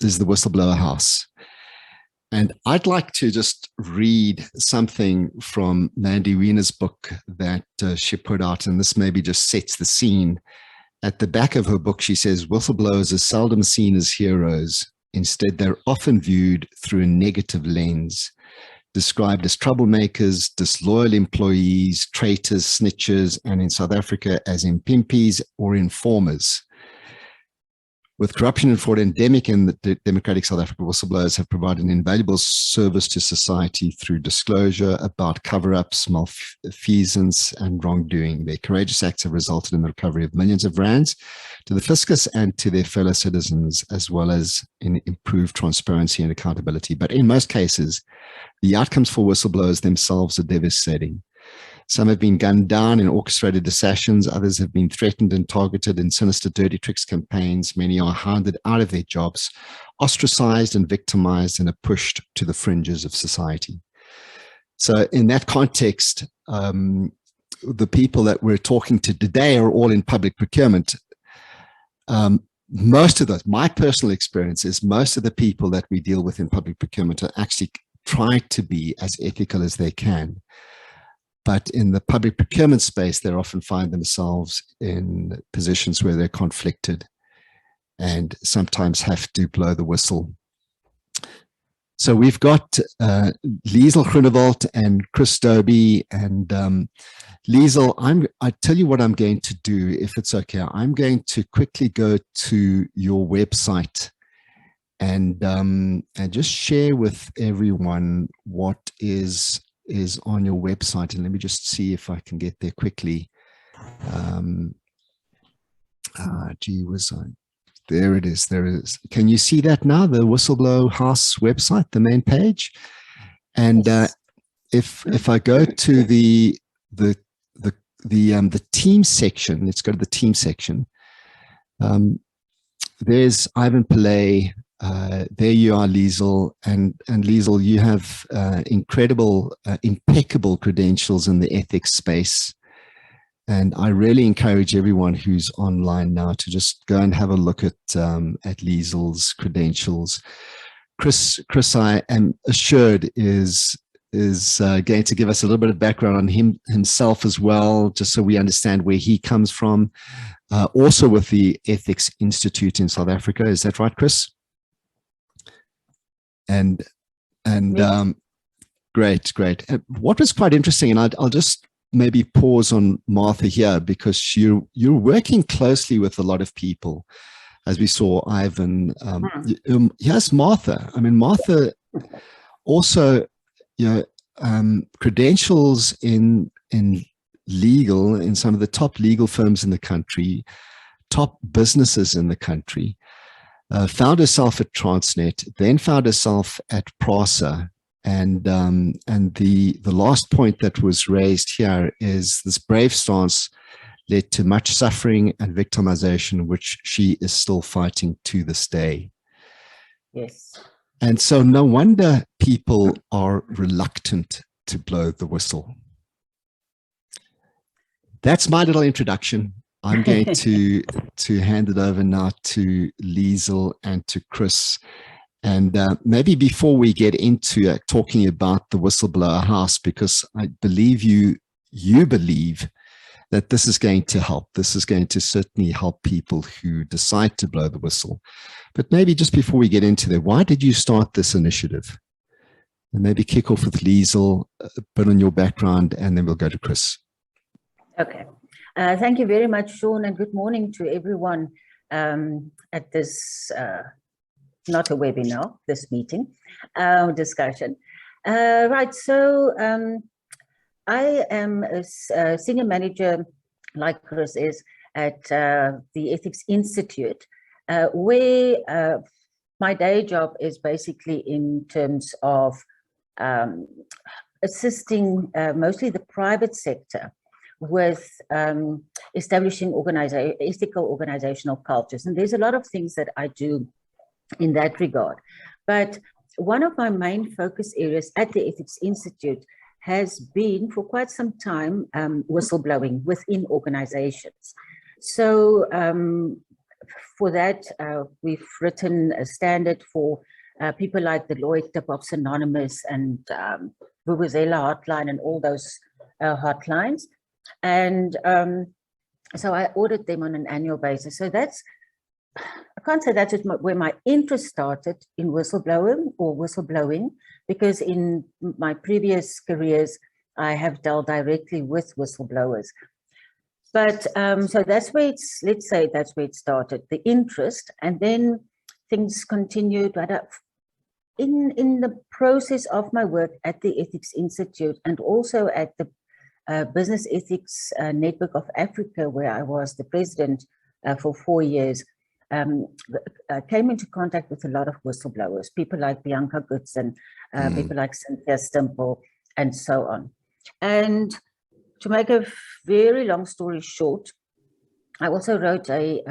is the Whistleblower House. And I'd like to just read something from Mandy Wiener's book that she put out, and this maybe just sets the scene. At the back of her book, she says, whistleblowers are seldom seen as heroes. Instead, they're often viewed through a negative lens, described as troublemakers, disloyal employees, traitors, snitchers, and in South Africa as impimpies or informers. With corruption and fraud endemic in the democratic South Africa, whistleblowers have provided an invaluable service to society through disclosure about cover-ups, malfeasance, and wrongdoing. Their courageous acts have resulted in the recovery of millions of rands to the fiscus and to their fellow citizens, as well as in improved transparency and accountability. But in most cases, the outcomes for whistleblowers themselves are devastating. Some have been gunned down in orchestrated assassins. Others have been threatened and targeted in sinister dirty tricks campaigns. Many are hounded out of their jobs, ostracized and victimized, and are pushed to the fringes of society. So in that context, the people that we're talking to today are all in public procurement. Most of those, my personal experience is most of the people that we deal with in public procurement are actually try to be as ethical as they can. But in the public procurement space, they often find themselves in positions where they're conflicted and sometimes have to blow the whistle. So we've got Liezl Groenewald and Kris Dobie. And Liezl, I tell you what I'm going to do, if it's okay. I'm going to quickly go to your website and just share with everyone what is on your website, and let me just see if I can get there quickly. Gee whiz, there it is. There it is. Can you see that now? The Whistleblower House website, the main page. And if I go to the team section, let's go to the team section. There's Ivan Pillay. There you are, Liezl, and Liezl, you have incredible, impeccable credentials in the ethics space, and I really encourage everyone who's online now to just go and have a look at Liezl's credentials. Kris, I am assured is going to give us a little bit of background on himself as well, just so we understand where he comes from. Also with the Ethics Institute in South Africa, is that right, Kris? And yes. Great. What was quite interesting, and I'll just maybe pause on Martha here, because you're working closely with a lot of people, as we saw Ivan. Yes, Martha. I mean, Martha also, credentials in legal, in some of the top legal firms in the country, top businesses in the country. Found herself at Transnet, then found herself at PRASA, and the last point that was raised here is this brave stance led to much suffering and victimization, which she is still fighting to this day. Yes. And so no wonder people are reluctant to blow the whistle. That's my little introduction. I'm going to hand it over now to Liezl and to Kris. And maybe before we get into talking about the Whistleblower House, because I believe you believe that this is going to help. This is going to certainly help people who decide to blow the whistle. But maybe just before we get into that, why did you start this initiative? And maybe kick off with Liezl, a bit on your background, and then we'll go to Kris. Okay. Thank you very much, Sean, and good morning to everyone at this, not a webinar, this meeting, discussion. Right, so I am a senior manager, like Kris is, at the Ethics Institute, where my day job is basically in terms of assisting mostly the private sector with establishing ethical organizational cultures. And there's a lot of things that I do in that regard. But one of my main focus areas at the Ethics Institute has been for quite some time whistleblowing within organizations. So for that, we've written a standard for people like the Lloyd Tip-Offs Anonymous and Vuvuzela Hotline and all those hotlines. And so I audit them on an annual basis. So that's, I can't say that's where my interest started in whistleblowing, because in my previous careers, I have dealt directly with whistleblowers. But so that's where let's say that's where it started, the interest, and then things continued. But in the process of my work at the Ethics Institute and also at the Business Ethics Network of Africa, where I was the president for 4 years, I came into contact with a lot of whistleblowers, people like Bianca Goodson, people like Cynthia Stimple, and so on. And to make a very long story short, I also wrote a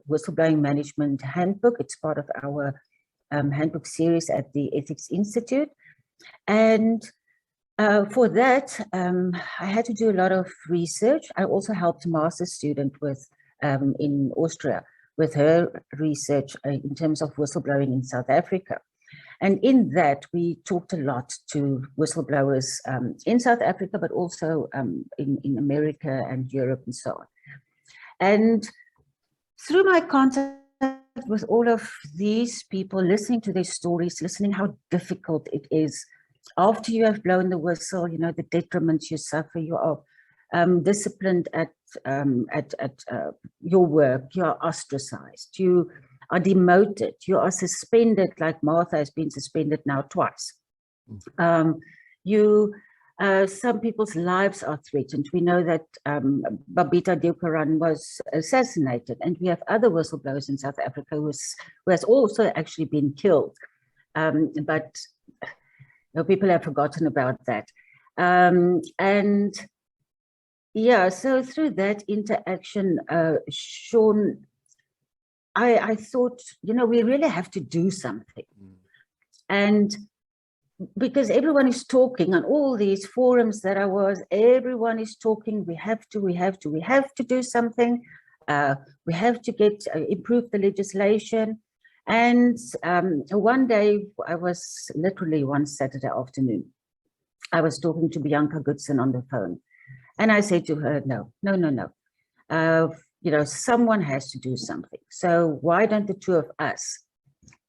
whistleblowing management handbook. It's part of our handbook series at the Ethics Institute. And for that, I had to do a lot of research. I also helped a master's student with in Austria with her research in terms of whistleblowing in South Africa. And in that, we talked a lot to whistleblowers in South Africa, but also in America and Europe and so on. And through my contact with all of these people, listening to their stories, listening how difficult it is after you have blown the whistle, you know, the detriments you suffer, you are disciplined at your work, you are ostracized, you are demoted, you are suspended, like Martha has been suspended now twice. Some people's lives are threatened. We know that Babita Deokaran was assassinated, and we have other whistleblowers in South Africa who has also actually been killed. But people have forgotten about that. And yeah, so through that interaction, Sean, I thought, you know, we really have to do something. And because everyone is talking on all these forums that I was, everyone is talking, we have to do something. We have to improve the legislation. And one day, I was literally one Saturday afternoon, I was talking to Bianca Goodson on the phone. And I said to her, no. You know, someone has to do something. So why don't the two of us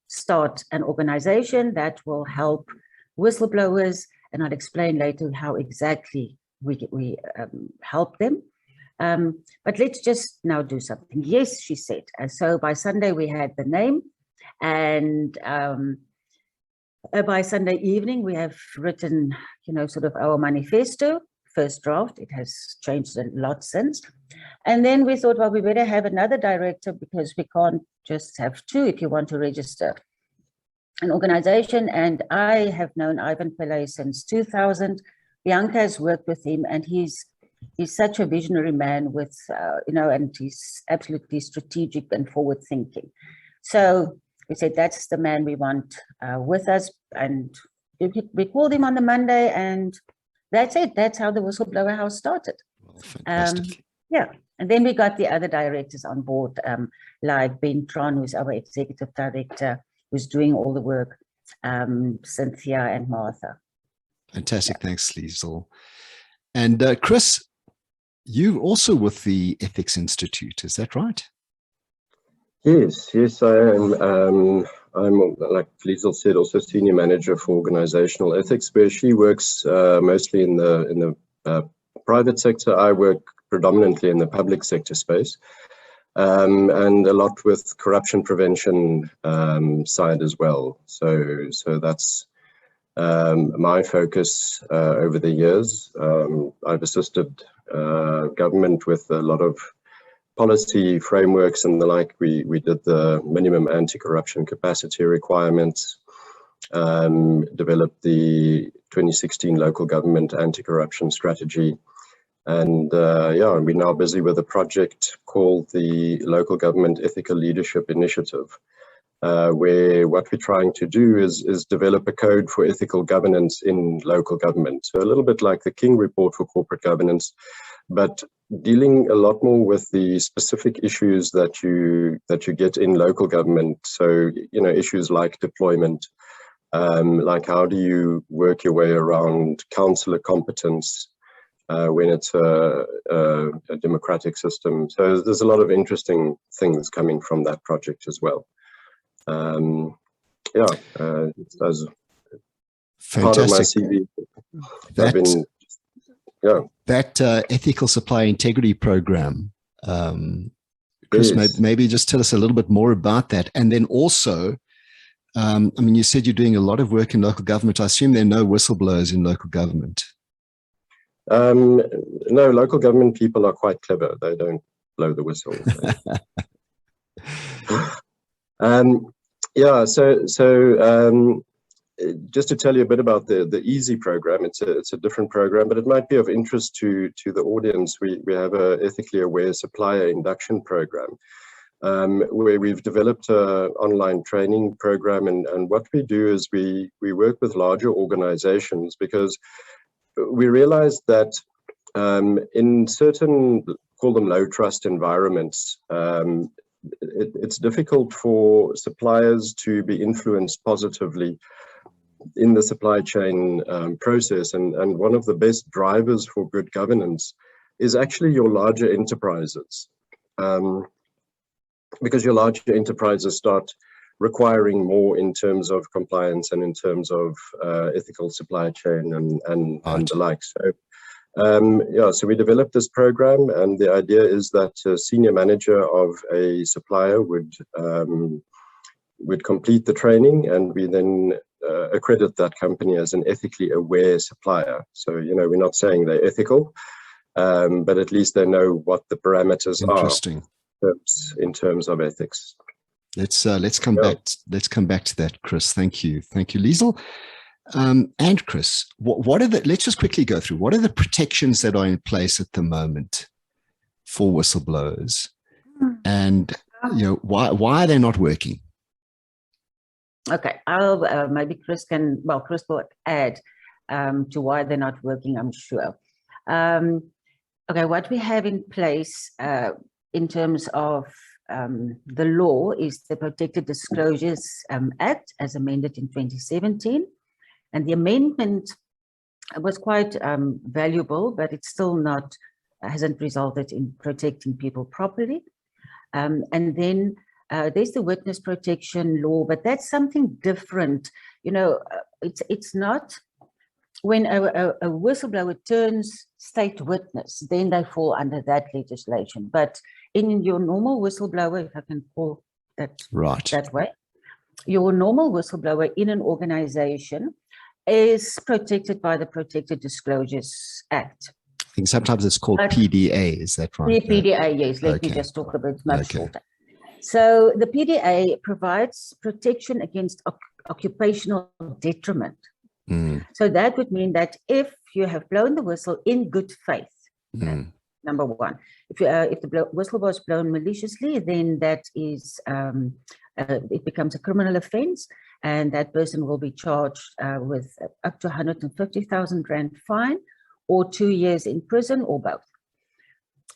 start an organization that will help whistleblowers? And I'll explain later how exactly we help them. But let's just now do something. Yes, she said. And so by Sunday, we had the name. And by Sunday evening, we have written, you know, sort of our manifesto, first draft. It has changed a lot since. And then we thought, well, we better have another director, because we can't just have two if you want to register an organization. And I have known Ivan Pillay since 2000. Bianca has worked with him, and he's such a visionary man with, you know, and he's absolutely strategic and forward thinking. So we said, that's the man we want with us. And we called him on the Monday, and that's it. That's how the Whistleblower House started. Well, fantastic. Yeah. And then we got the other directors on board, like Ben Tron, who's our executive director, who's doing all the work, Cynthia and Martha. Fantastic. Yeah. Thanks, Liezl. And Kris, you're also with the Ethics Institute, is that right? Yes, I am. I'm, like Liezl said, also senior manager for organizational ethics, where she works mostly in the private sector. I work predominantly in the public sector space, and a lot with corruption prevention side as well. So that's my focus over the years. I've assisted government with a lot of policy frameworks and the like. We did the minimum anti-corruption capacity requirements, developed the 2016 local government anti-corruption strategy. And yeah, we're now busy with a project called the Local Government Ethical Leadership Initiative, where what we're trying to do is develop a code for ethical governance in local government. So a little bit like the King Report for corporate governance, but dealing a lot more with the specific issues that you get in local government. So, issues like deployment, like how do you work your way around councillor competence when it's a democratic system. So there's a lot of interesting things coming from that project as well. That's part of my CV. That ethical supply integrity program, Kris, yes. maybe just tell us a little bit more about that. And then also, you said you're doing a lot of work in local government. I assume there are no whistleblowers in local government. No, local government people are quite clever. They don't blow the whistle. Just to tell you a bit about the EASY program, it's a different program, but it might be of interest to the audience. We have a ethically aware supplier induction program, where we've developed an online training program, and what we do is we work with larger organizations, because we realized that in certain, call them low trust environments, it's difficult for suppliers to be influenced positively in the supply chain process. And one of the best drivers for good governance is actually your larger enterprises. Because your larger enterprises start requiring more in terms of compliance and in terms of ethical supply chain and the like. So we developed this program, and the idea is that a senior manager of a supplier would complete the training, and we then accredit that company as an ethically aware supplier. So, we're not saying they're ethical, but at least they know what the parameters are in terms of ethics. Let's come back. Let's come back to that, Kris. Thank you, Liezl. And Kris, let's just quickly go through what are the protections that are in place at the moment for whistleblowers, and why are they not working? Okay, I'll maybe Kris will add to why they're not working, I'm sure. Okay, what we have in place in terms of the law is the Protected Disclosures Act, as amended in 2017. And the amendment was quite valuable, but it's still hasn't resulted in protecting people properly. And then there's the witness protection law, but that's something different. It's not when a whistleblower turns state witness, then they fall under that legislation. But in your normal whistleblower, if I can call that that way, your normal whistleblower in an organization is protected by the Protected Disclosures Act. I think sometimes it's called PDA, is that right? PDA, yes. Let me just talk a bit much shorter. So the PDA provides protection against occupational detriment. So that would mean that if you have blown the whistle in good faith, number one, if the whistle was blown maliciously, then that is it becomes a criminal offense, and that person will be charged with up to 150,000 Rand fine, or 2 years in prison, or both.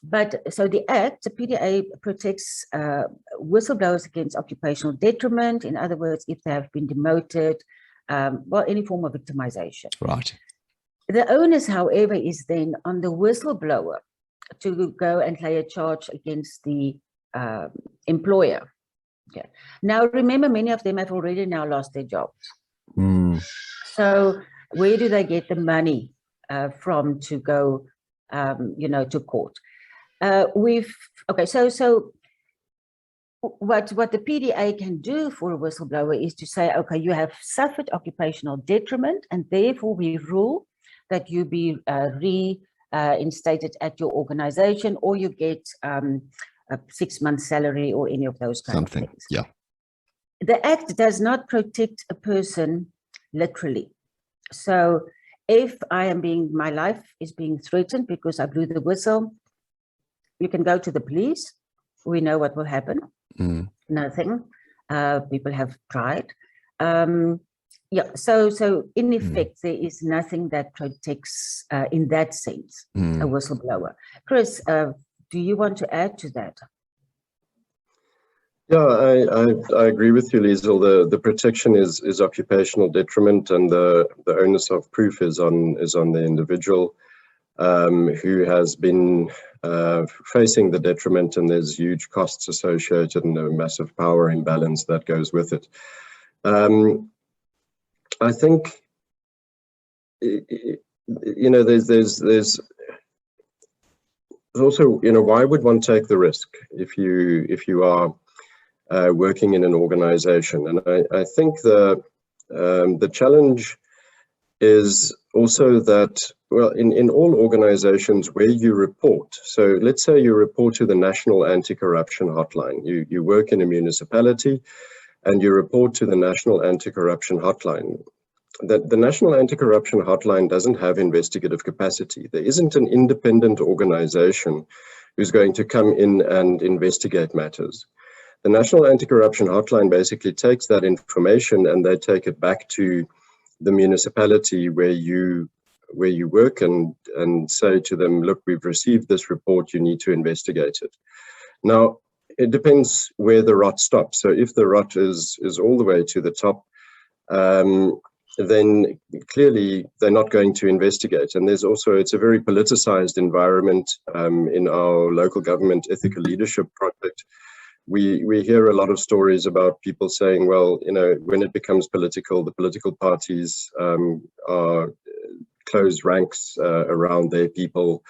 But so the Act, the PDA, protects whistleblowers against occupational detriment. In other words, if they have been demoted, any form of victimization. Right. The onus, however, is then on the whistleblower to go and lay a charge against the employer. Okay. Now, remember, many of them have already now lost their jobs. So where do they get the money from to go, to court? So what the PDA can do for a whistleblower is to say, okay, you have suffered occupational detriment, and therefore we rule that you be reinstated at your organization, or you get a 6 month salary, or any of those kind of things. Yeah. The Act does not protect a person literally. So if my life is being threatened because I blew the whistle, you can go to the police. We know what will happen. Nothing. People have tried. Yeah, so in effect, there is nothing that protects, in that sense, a whistleblower. Kris, do you want to add to that? Yeah, I agree with you, Liezl. The protection is occupational detriment, and the onus of proof is on the individual who has been facing the detriment, and there's huge costs associated and a massive power imbalance that goes with it. I think, you know, there's also, you know, why would one take the risk if you are working in an organization? And I think the challenge is also that, well, in all organizations where you report, so let's say you report to the National Anti-Corruption Hotline, you work in a municipality and you report to the National Anti-Corruption Hotline. The National Anti-Corruption Hotline doesn't have investigative capacity. There isn't an independent organization who's going to come in and investigate matters. The National Anti-Corruption Hotline basically takes that information and they take it back to the municipality where you work and say to them, look, we've received this report, you need to investigate it. Now, it depends where the rot stops. So if the rot is all the way to the top, then clearly they're not going to investigate. And there's also, it's a very politicized environment in our local government ethical leadership project. We hear a lot of stories about people saying, well, you know, when it becomes political, the political parties are closed ranks around their people.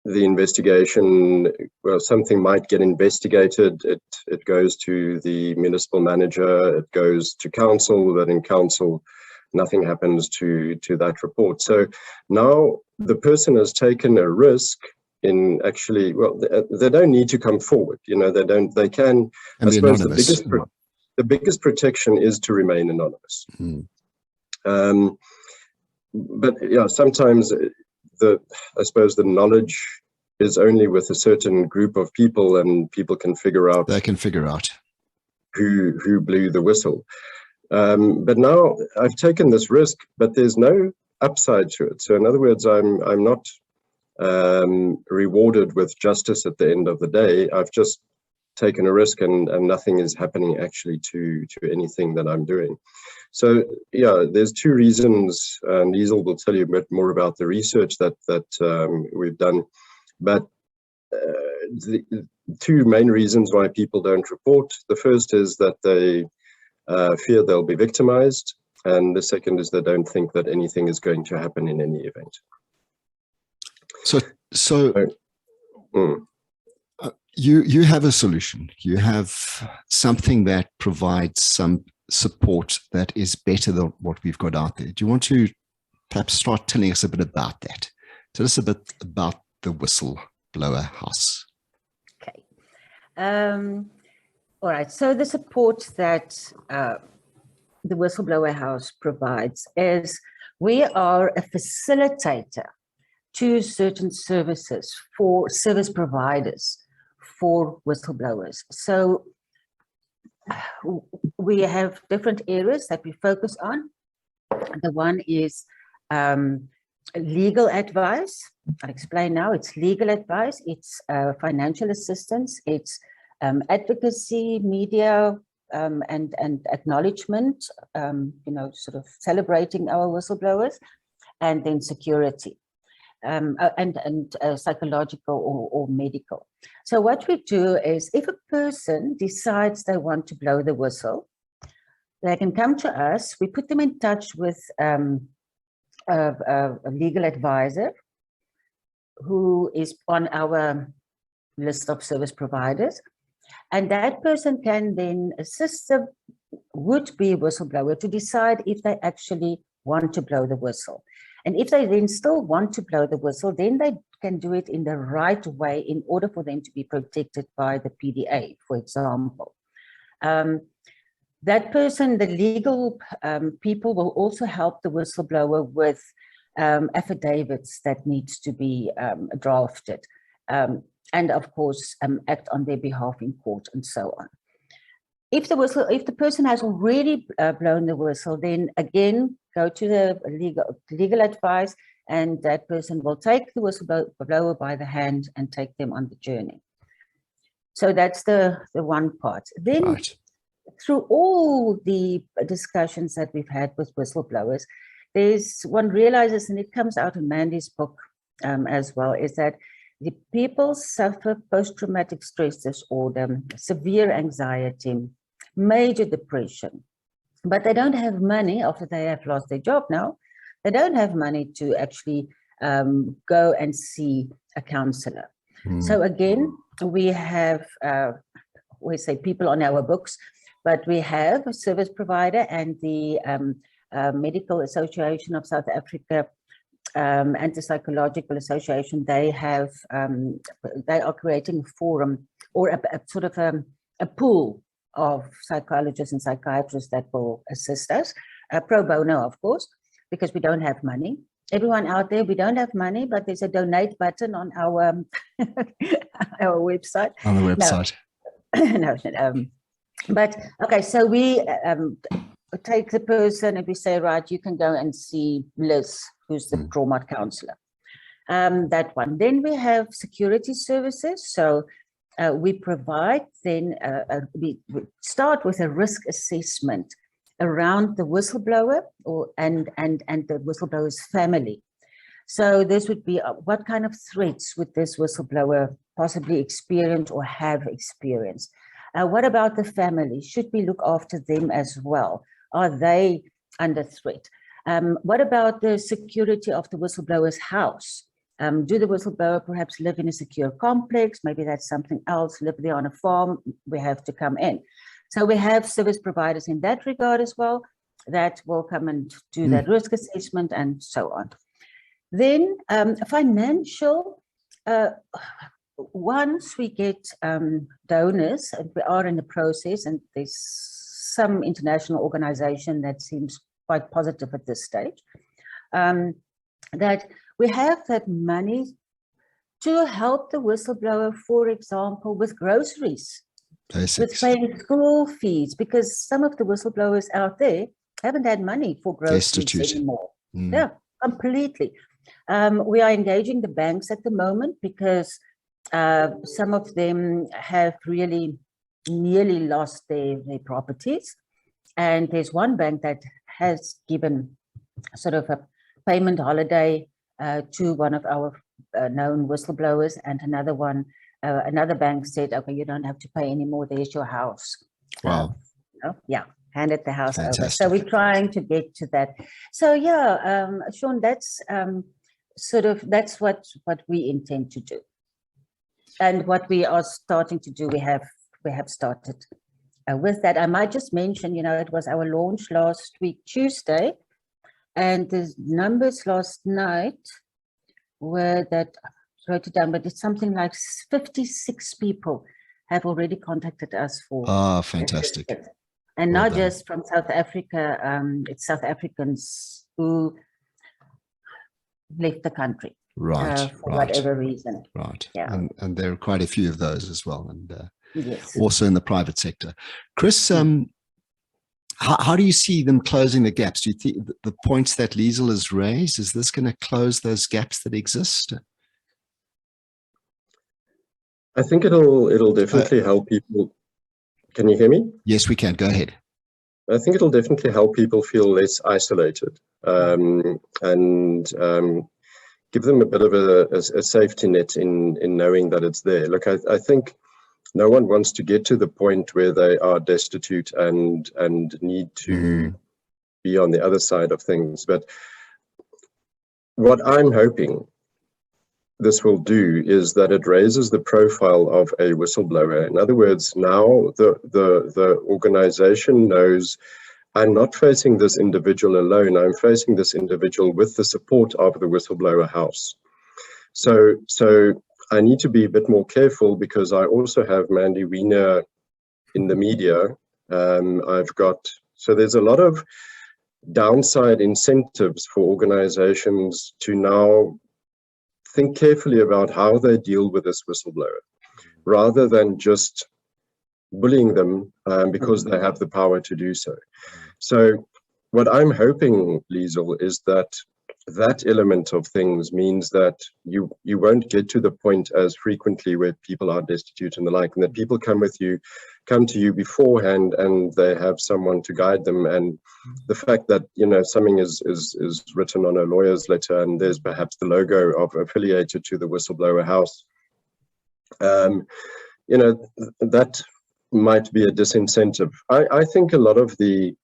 The investigation, well, something might get investigated. It goes to the municipal manager, it goes to council, but in council, nothing happens to that report. So now the person has taken a risk in actually, well, they don't need to come forward. You know, they can, I suppose the biggest protection is to remain anonymous. But yeah, sometimes I suppose the knowledge is only with a certain group of people, and people can figure out. They can figure out who blew the whistle. But now I've taken this risk, but there's no upside to it. So in other words, I'm not rewarded with justice at the end of the day. I've just taken a risk, and nothing is happening actually to anything that I'm doing. So yeah, there's two reasons, and Liezl will tell you a bit more about the research that we've done. But the two main reasons why people don't report: the first is that they fear they'll be victimized, and the second is they don't think that anything is going to happen in any event. You have a solution. You have something that provides some support that is better than what we've got out there. Do you want to perhaps start telling us a bit about that? Tell us a bit about the Whistleblower House. Okay. All right. So the support that the Whistleblower House provides is we are a facilitator to certain services for service providers for whistleblowers. So we have different areas that we focus on. The one is legal advice. I'll explain now. It's legal advice, it's financial assistance, it's advocacy, media, and acknowledgement, you know, sort of celebrating our whistleblowers, and then security. And psychological or medical. So what we do is, if a person decides they want to blow the whistle, they can come to us. We put them in touch with a legal advisor who is on our list of service providers. And that person can then assist the would-be whistleblower to decide if they actually want to blow the whistle. And if they then still want to blow the whistle, then they can do it in the right way in order for them to be protected by the PDA, for example. That person, the legal people, will also help the whistleblower with affidavits that needs to be drafted. And of course, act on their behalf in court and so on. if the person has already blown the whistle, then again, go to the legal advice, and that person will take the whistleblower by the hand and take them on the journey. So that's the one part. Then through all the discussions that we've had with whistleblowers, one realizes, and it comes out in Mandy's book as well, is that the people suffer post-traumatic stress disorder, severe anxiety, major depression, but they don't have money after they have lost their job now. They don't have money to actually go and see a counselor. So again, we have, we say people on our books, but we have a service provider and the Medical Association of South Africa and the Psychological Association. They have, they are creating a forum or a sort of a pool of psychologists and psychiatrists that will assist us, pro bono, of course, because we don't have money. Everyone out there, we don't have money, but there's a donate button on our our website. On the website. No, but okay, so we take the person and we say, right, you can go and see Liz, who's the trauma counselor. That one. Then we have security services. So we provide, then we start with a risk assessment around the whistleblower and the whistleblower's family. So this would be what kind of threats would this whistleblower possibly experience or have experienced? What about the family? Should we look after them as well? Are they under threat? What about the security of the whistleblower's house? Do the whistleblower perhaps live in a secure complex? Maybe that's something else, live there on a farm, we have to come in. So we have service providers in that regard as well that will come and do that risk assessment and so on. Then financial, once we get donors, and we are in the process, and there's some international organization that seems quite positive at this stage, that we have that money to help the whistleblower, for example, with groceries, with paying school fees, because some of the whistleblowers out there haven't had money for groceries anymore. Yeah, completely. We are engaging the banks at the moment because some of them have really nearly lost their properties. And there's one bank that has given sort of a payment holiday to one of our known whistleblowers, and another one, another bank said, okay, you don't have to pay anymore, there's your house. Wow. Yeah, handed the house Fantastic. over. So we're trying to get to that. So yeah, Sean, that's sort of, that's what we intend to do. And what we are starting to do, we have started with that. I might just mention, you know, it was our launch last week, Tuesday, and the numbers last night were that, I wrote it down, but it's something like 56 people have already contacted us for. Ah, fantastic. And well not done. Just from South Africa, it's South Africans who left the country. Right, for whatever reason. Right, yeah. And there are quite a few of those as well, and yes. Also in the private sector. Kris, how do you see them closing the gaps? Do you think the points that Liezl has raised, is this going to close those gaps that exist? I think it'll definitely help people. Can you hear me? Yes, we can. Go ahead. I think it'll definitely help people feel less isolated, and give them a bit of a safety net in knowing that it's there. Look, I think no one wants to get to the point where they are destitute and need to be on the other side of things. But what I'm hoping this will do is that it raises the profile of a whistleblower. In other words, now the organization knows I'm not facing this individual alone. I'm facing this individual with the support of the Whistleblower House. So I need to be a bit more careful because I also have Mandy Wiener in the media. So there's a lot of downside incentives for organizations to now think carefully about how they deal with this whistleblower, rather than just bullying them because they have the power to do so. So what I'm hoping, Liezl, is that that element of things means that you won't get to the point as frequently where people are destitute and the like, and that people come to you beforehand and they have someone to guide them. And the fact that, you know, something is written on a lawyer's letter and there's perhaps the logo of affiliated to the Whistleblower House, you know, that might be a disincentive. I think a lot of the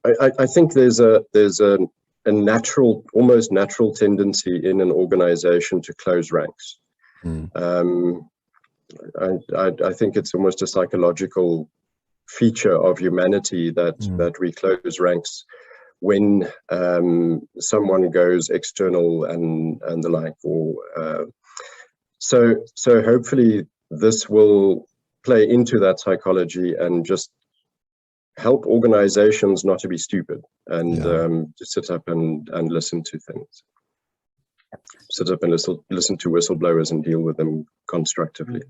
I think there's a natural, almost natural tendency in an organization to close ranks. I think it's almost a psychological feature of humanity that we close ranks when someone goes external and the like. Or so hopefully this will play into that psychology and just help organizations not to be stupid and to sit up and listen to things. Sit up and listen to whistleblowers and deal with them constructively.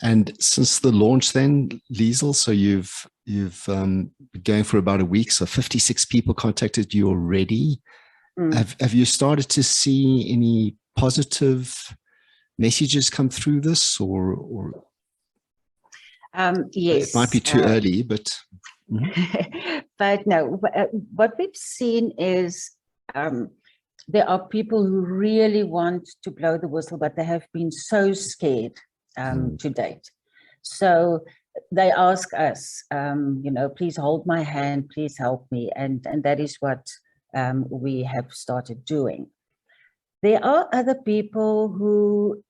And since the launch then, Liezl, so you've been going for about a week, so 56 people contacted you already. Have you started to see any positive messages come through this, or yes, it might be too early, but but no, what we've seen is there are people who really want to blow the whistle, but they have been so scared to date. So they ask us, you know, please hold my hand, please help me, and that is what we have started doing. There are other people who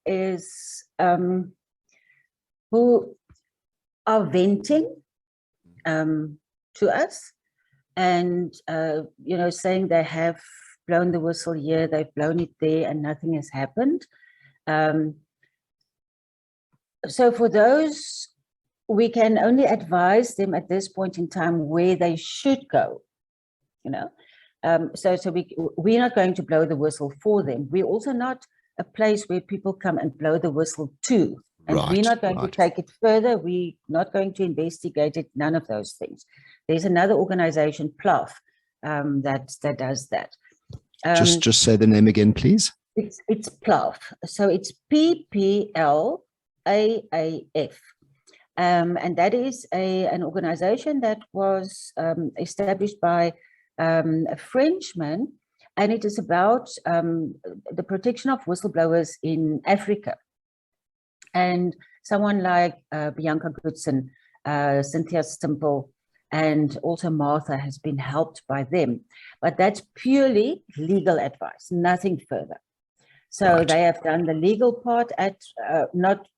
are venting to us and, you know, saying they have blown the whistle here, they've blown it there, and nothing has happened. So for those, we can only advise them at this point in time where they should go, you know. So we're not going to blow the whistle for them. We're also not a place where people come and blow the whistle to. And we're not going to take it further. We're not going to investigate it, none of those things. There's another organization, PLAF, that does that. Just say the name again, please. It's PLAF. So it's PPLAAF. And that is an organization that was established by a Frenchman, and it is about the protection of whistleblowers in Africa. And someone like Bianca Goodson, Cynthia Stimple, and also Martha has been helped by them. But that's purely legal advice, nothing further. So they have done the legal part at not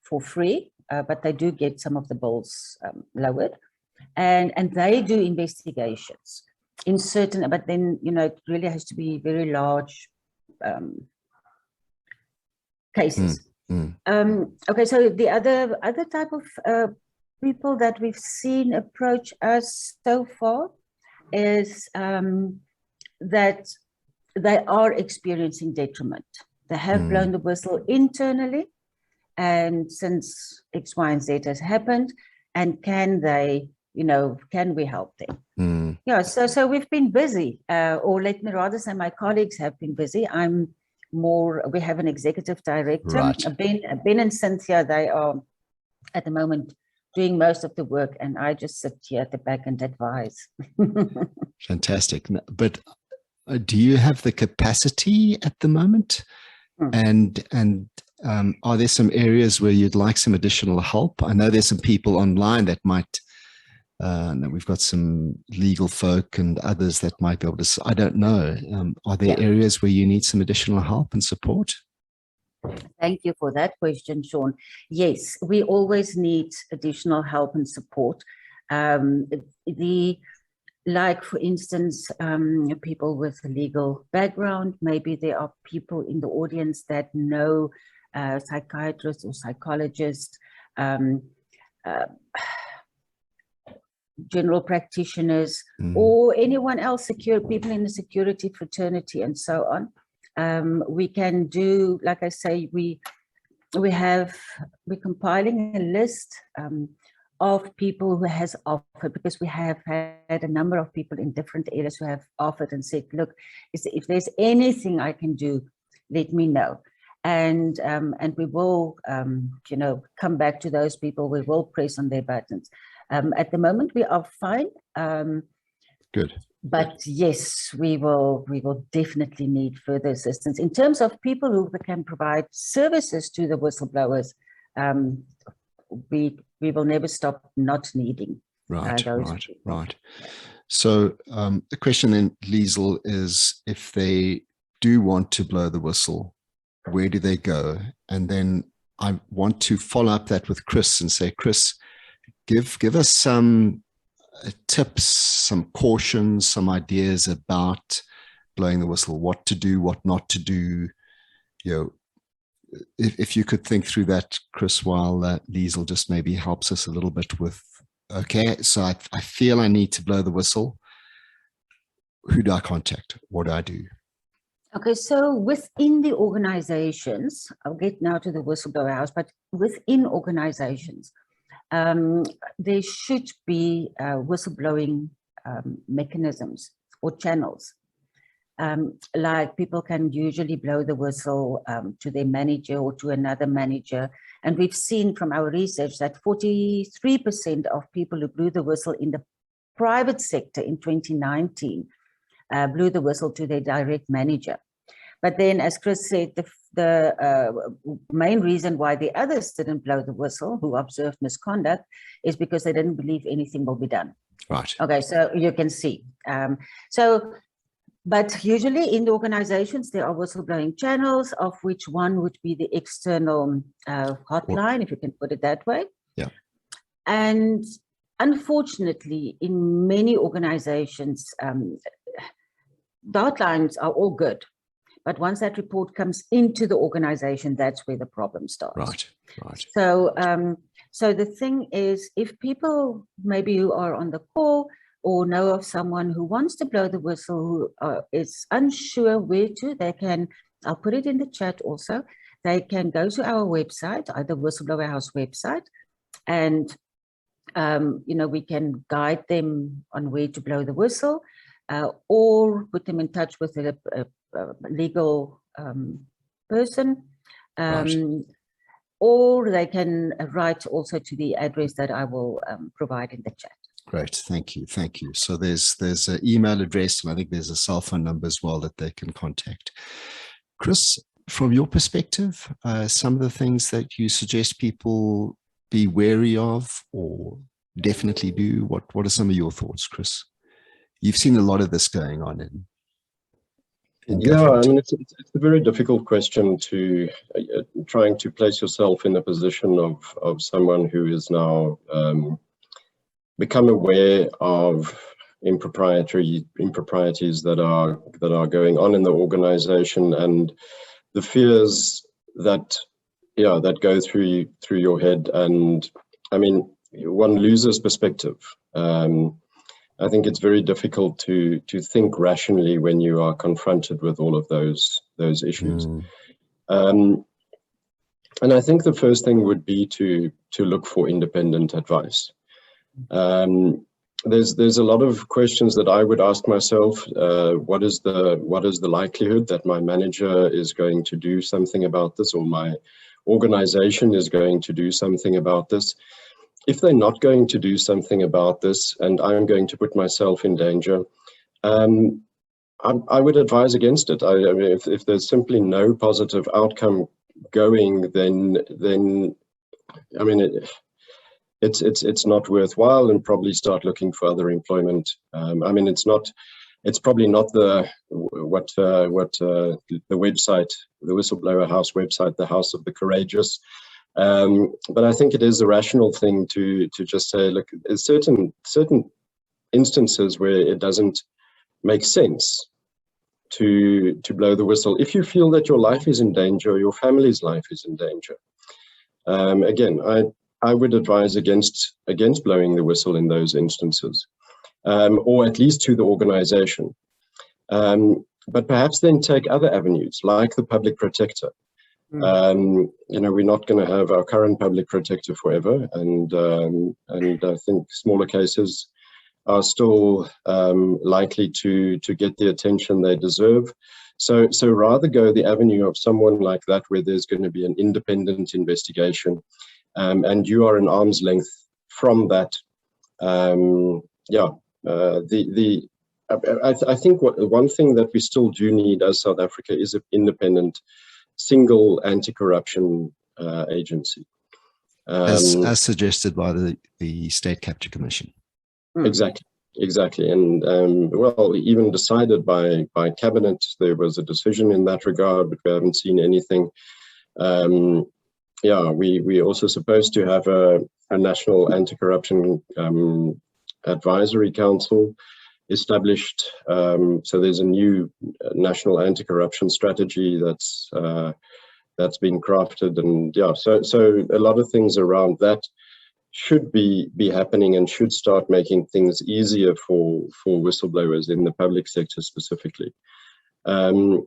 for free, but they do get some of the bills lowered. And they do investigations in certain, but then, you know, it really has to be very large cases. Okay, so the other type of people that we've seen approach us so far is that they are experiencing detriment. They have blown the whistle internally, and since X, Y, and Z has happened, and can they, you know, can we help them? Yeah, so we've been busy, or let me rather say my colleagues have been busy. We have an executive director, Ben and Cynthia, they are at the moment doing most of the work, and I just sit here at the back and advise. Fantastic. But do you have the capacity at the moment? And are there some areas where you'd like some additional help? I know there's some people online that might, we've got some legal folk and others that might be able to, I don't know. Are there areas where you need some additional help and support? Thank you for that question, Sean. Yes, we always need additional help and support. Like, for instance, people with a legal background, maybe there are people in the audience that know psychiatrists or psychologists, general practitioners, or anyone else, people in the security fraternity and so on. We can do, like I say, we're compiling a list of people who has offered, because we have had a number of people in different areas who have offered and said, look, if there's anything I can do, let me know. And we will, come back to those people. We will press on their buttons. At the moment, we are fine. Good. But yes, we will definitely need further assistance. In terms of people who can provide services to the whistleblowers, we will never stop not needing those people. Right. So the question then, Liezl, is if they do want to blow the whistle, where do they go? And then I want to follow up that with Kris and say, Kris, give us some tips, some cautions, some ideas about blowing the whistle, what to do, what not to do. If you could think through that, Kris, while Liezl just maybe helps us a little bit with, okay, so I feel I need to blow the whistle. Who do I contact? What do I do? Okay, so within the organizations, I'll get now to the Whistleblower House, but within organizations, there should be whistleblowing mechanisms or channels. Like people can usually blow the whistle to their manager or to another manager. And we've seen from our research that 43% of people who blew the whistle in the private sector in 2019 blew the whistle to their direct manager. But then, as Kris said, the main reason why the others didn't blow the whistle, who observed misconduct, is because they didn't believe anything will be done. Right. Okay, so you can see. But usually in the organizations, there are whistleblowing channels, of which one would be the external hotline, if you can put it that way. Yeah. And unfortunately, in many organizations, the hotlines are all good. But once that report comes into the organization, that's where the problem starts. Right. So the thing is, if people maybe who are on the call or know of someone who wants to blow the whistle, who is unsure where to, they can, I'll put it in the chat also, they can go to our website, either Whistleblower House website, and we can guide them on where to blow the whistle, or put them in touch with a legal person, or they can write also to the address that I will provide in the chat. Great, thank you. So there's an email address, and I think there's a cell phone number as well that they can contact. Kris, from your perspective, some of the things that you suggest people be wary of or definitely do, what are some of your thoughts, Kris? You've seen a lot of this going on in yeah, I mean, it's a very difficult question to trying to place yourself in the position of someone who is now become aware of improprieties that are going on in the organization, and the fears that go through your head. And I mean, one loses perspective. I think it's very difficult to think rationally when you are confronted with all of those issues. And I think the first thing would be to look for independent advice. There's a lot of questions that I would ask myself. What is the likelihood that my manager is going to do something about this, or my organization is going to do something about this? If they're not going to do something about this, and I'm going to put myself in danger, I would advise against it. I mean, if there's simply no positive outcome going, then I mean, it's not worthwhile, and probably start looking for other employment. I mean, it's probably not the website, the Whistleblower House website, the House of the Courageous. But I think it is a rational thing to just say, look, there's certain instances where it doesn't make sense to blow the whistle. If you feel that your life is in danger, your family's life is in danger, again, I would advise against blowing the whistle in those instances, or at least to the organization. but perhaps then take other avenues like the public protector. You know, we're not going to have our current public protector forever, and I think smaller cases are still likely to get the attention they deserve. So rather go the avenue of someone like that, where there's going to be an independent investigation, and you are an arm's length from that. I think one thing that we still do need as South Africa is an independent, single anti-corruption agency, as suggested by the State Capture Commission. Exactly, and well, even decided by cabinet. There was a decision in that regard, but we haven't seen anything. We're also supposed to have a national anti-corruption advisory council established. So there's a new national anti-corruption strategy that's been crafted, and so a lot of things around that should be happening and should start making things easier for whistleblowers in the public sector specifically. But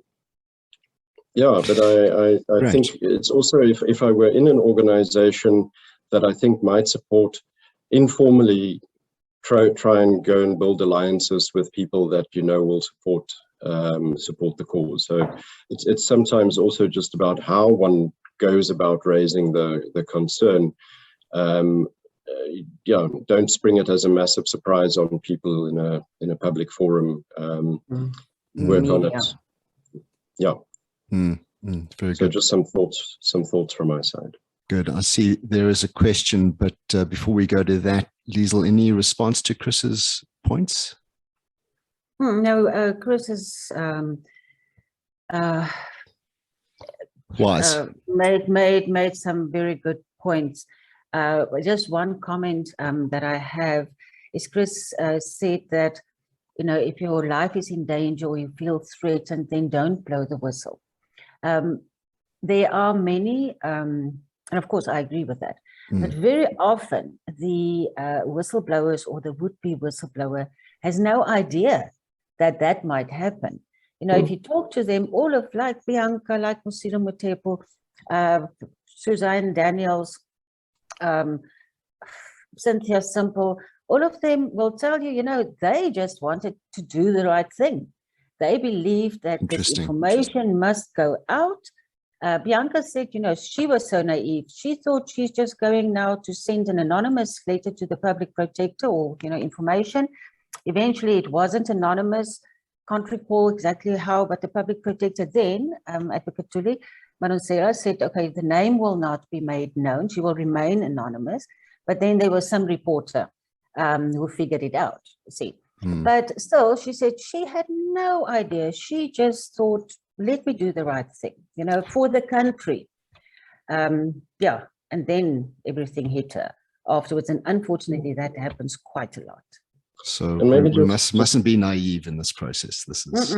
I Right. think it's also, if I were in an organization that I think might support informally, try and go and build alliances with people that you know will support the cause. So it's sometimes also just about how one goes about raising the concern. Don't spring it as a massive surprise on people in a public forum. Work on it. Very So good. just some thoughts from my side. Good. I see there is a question, but before we go to that, Liezl, any response to Chris's points? No, Kris has made some very good points. Just one comment that I have is Kris said that, you know, if your life is in danger or you feel threatened, then don't blow the whistle. There are many, and of course I agree with that, but very often the whistleblowers or the would-be whistleblower has no idea that that might happen. You know, if you talk to them, all of like Bianca, like Musira Mutepo, Suzanne Daniels, Cynthia Simple, all of them will tell you, you know, they just wanted to do the right thing. They believe that this information must go out. Bianca said, you know, she was so naive. She thought she's just going now to send an anonymous letter to the public protector or, you know, information. Eventually it wasn't anonymous. Can't recall exactly how, but the public protector then, Advocate Tuli Manonsela, said, okay, the name will not be made known. She will remain anonymous. But then there was some reporter who figured it out, see. But still, she said she had no idea. She just thought, let me do the right thing, you know, for the country. And then everything hit her afterwards. And unfortunately, that happens quite a lot. So and maybe we mustn't be naive in this process. This is,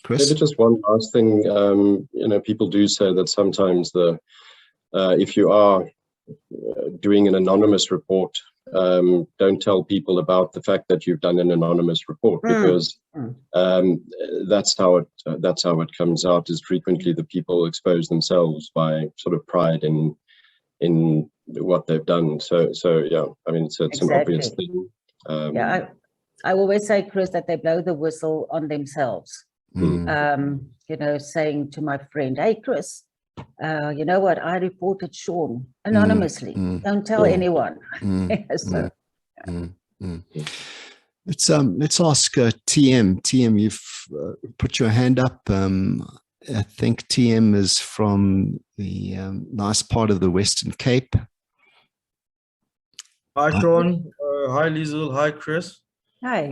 Kris? Maybe just one last thing. You know, people do say that sometimes if you are doing an anonymous report, don't tell people about the fact that you've done an anonymous report, because that's how it comes out. Is frequently the people expose themselves by sort of pride in what they've done. So yeah, I mean, it's an obvious thing. I always say, Kris, that they blow the whistle on themselves. You know, saying to my friend, hey, Kris, you know what? I reported Sean anonymously. Don't tell anyone. Let's ask TM. TM, you've put your hand up. I think TM is from the nice part of the Western Cape. Hi, Sean. Hi, Liezl. Hi, Kris. Hi.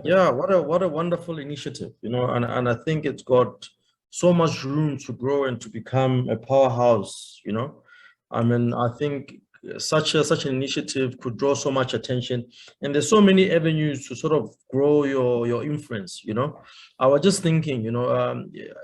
Yeah, what a wonderful initiative, you know, and I think it's got so much room to grow and to become a powerhouse, you know. I mean, I think such an initiative could draw so much attention, and there's so many avenues to sort of grow your influence, you know. I was just thinking, you know,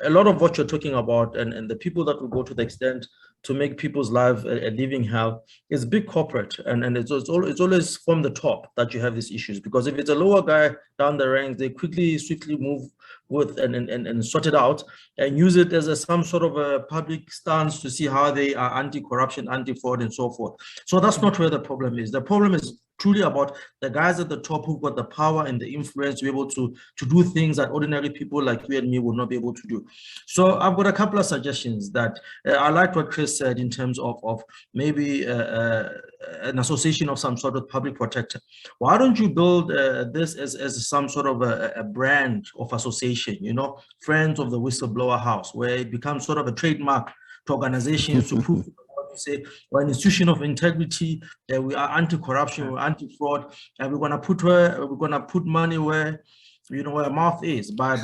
a lot of what you're talking about and the people that will go to the extent to make people's life a living hell is big corporate, and it's always from the top that you have these issues, because if it's a lower guy down the ranks, they swiftly move with and sort it out and use it as some sort of a public stance to see how they are anti-corruption, anti-fraud, and so forth. So that's not where the problem is. The problem is truly about the guys at the top who've got the power and the influence to be able to do things that ordinary people like you and me would not be able to do. So I've got a couple of suggestions that I like what Kris said in terms of maybe an association of some sort of public protector. Why don't you build this as some sort of a brand of association, you know, Friends of the Whistleblower House, where it becomes sort of a trademark to organizations to prove say we're an institution of integrity, we are anti-corruption, we're anti-fraud, and we're gonna put money where, you know, where our mouth is, by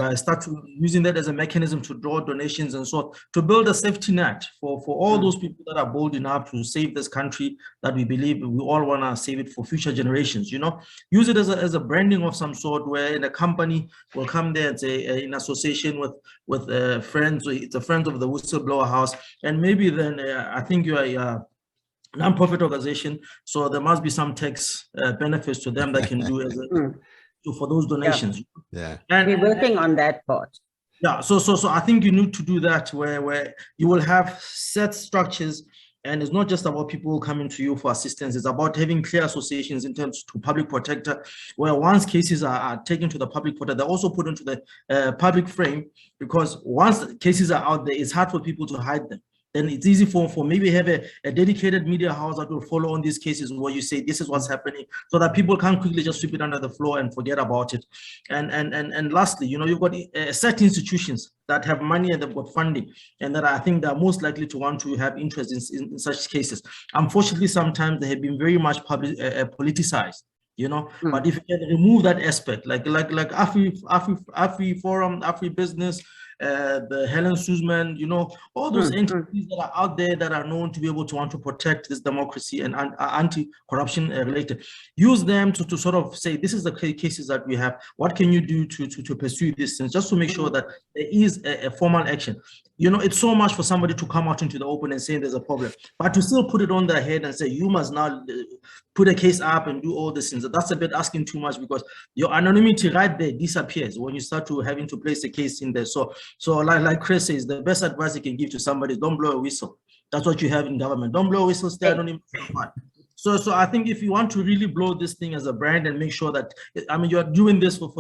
using that as a mechanism to draw donations and so on, to build a safety net for all those people that are bold enough to save this country, that we believe we all want to save it for future generations. You know, use it as a branding of some sort, where in a company will come there and say in association with friends, it's a Friends of the Whistleblower House, and maybe then I think you are a non-profit organization, so there must be some tax benefits to them that can do as a for those donations. Yeah. And we're working on that part. Yeah, so I think you need to do that where you will have set structures, and it's not just about people coming to you for assistance, it's about having clear associations in terms to public protector, where once cases are taken to the public protector, they're also put into the public frame, because once cases are out there, it's hard for people to hide them. Then it's easy for maybe have a dedicated media house that will follow on these cases, where you say this is what's happening, so that people can't quickly just sweep it under the floor and forget about it. And lastly, you know, you've got set institutions that have money and they've got funding, and that I think they're most likely to want to have interest in such cases. Unfortunately, sometimes they have been very much politicized. You know, but if you can remove that aspect, like Afri Forum, Afri Business, the Helen Suzman, you know, all those entities that are out there that are known to be able to want to protect this democracy and anti-corruption related, use them to sort of say, this is the cases that we have. What can you do to pursue these things, just to make sure that there is a formal action? You know, it's so much for somebody to come out into the open and say there's a problem, but to still put it on their head and say, you must now put a case up and do all these things. That's a bit asking too much, because your anonymity right there disappears when you start to having to place a case in there. So like Kris says, the best advice you can give to somebody is don't blow a whistle. That's what you have in government. Don't blow a whistle, stay anonymous. So I think if you want to really blow this thing as a brand and make sure that, I mean, you're doing this for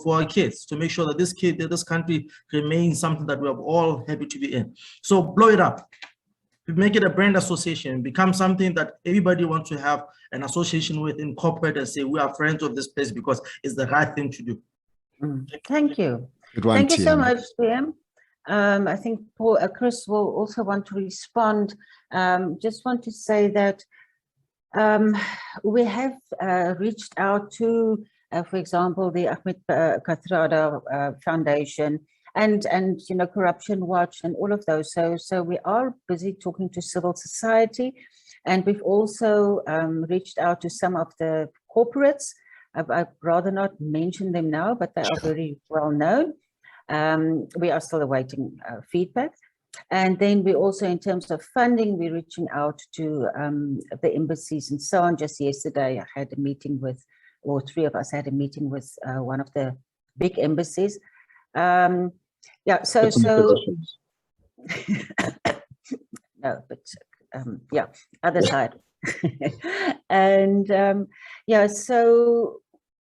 our kids, to make sure that this country remains something that we're all happy to be in. So blow it up. Make it a brand association, become something that everybody wants to have an association with in corporate, and say we are friends of this place because it's the right thing to do. Thank you. Good one, Thank you so TM. much, PM. I think Kris will also want to respond. Just want to say that we have reached out to, for example, the Ahmed Kathrada Foundation and you know, Corruption Watch and all of those. So we are busy talking to civil society, and we've also reached out to some of the corporates. I'd rather not mention them now, but they are very well known. We are still awaiting feedback. And then we also, in terms of funding, we're reaching out to the embassies and so on. Just yesterday, I had a meeting with, or three of us had a meeting with one of the big embassies. Yeah, so no, but yeah, other side. And yeah, so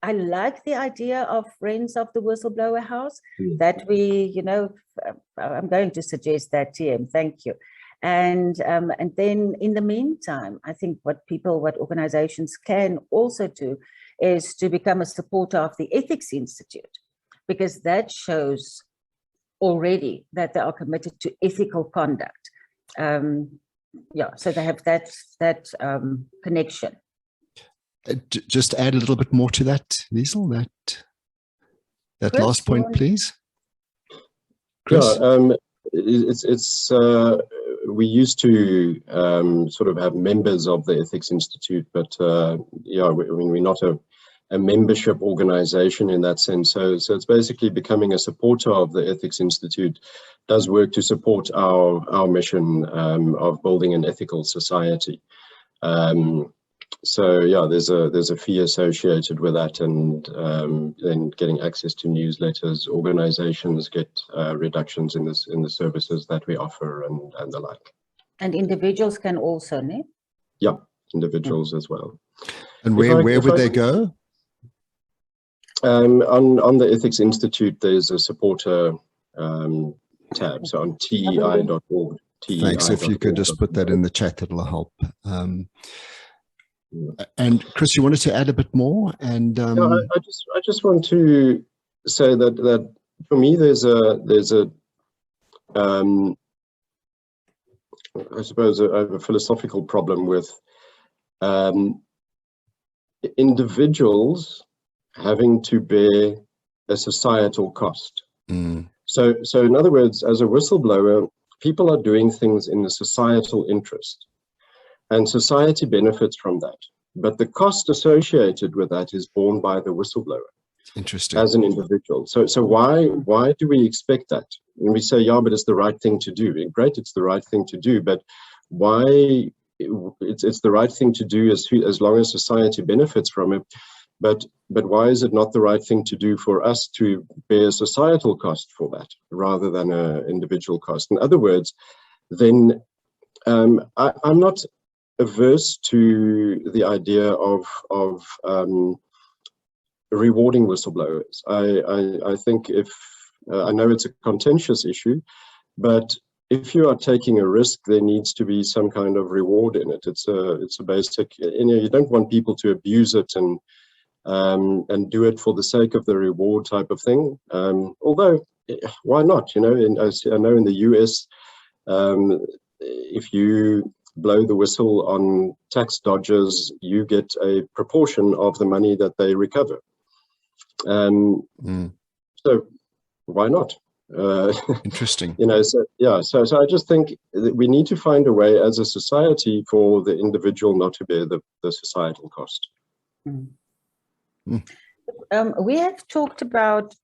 I like the idea of Friends of the Whistleblower House, that we, you know, I'm going to suggest that, TM, thank you. And then in the meantime, I think what organizations can also do is to become a supporter of the Ethics Institute, because that shows already that they are committed to ethical conduct. Yeah, so they have that connection. Just add a little bit more to that, Liezl, that Kris, last point, please. Kris? Yeah, it's we used to sort of have members of the Ethics Institute, but yeah, I mean, we're not a membership organization in that sense. So it's basically becoming a supporter of the Ethics Institute, does work to support our mission of building an ethical society. so yeah, there's a fee associated with that, and then getting access to newsletters. Organizations get reductions in the services that we offer, and the like. And individuals can also, no? Yeah, individuals as well. And where would they go? On the Ethics Institute, there's a supporter tab, so on tei.org. Thanks. If you could just put that in the chat, it'll help. And Kris, you wanted to add a bit more? And I just want to say that for me, there's a I suppose I have a philosophical problem with individuals having to bear a societal cost. So in other words, as a whistleblower, people are doing things in the societal interest, and society benefits from that. But the cost associated with that is borne by the whistleblower. Interesting. As an individual. So why do we expect that? When we say, yeah, but it's the right thing to do. Great, it's the right thing to do, but why? It's the right thing to do as long as society benefits from it. But why is it not the right thing to do for us to bear societal cost for that rather than an individual cost? In other words, then I'm not averse to the idea of rewarding whistleblowers. I think if I know it's a contentious issue, but if you are taking a risk, there needs to be some kind of reward in it. It's a basic. You don't want people to abuse it and do it for the sake of the reward type of thing. Although, why not? I know in the US, if you blow the whistle on tax dodgers, you get a proportion of the money that they recover. So why not? Interesting. So I just think that we need to find a way as a society for the individual not to bear the societal cost. We have talked about,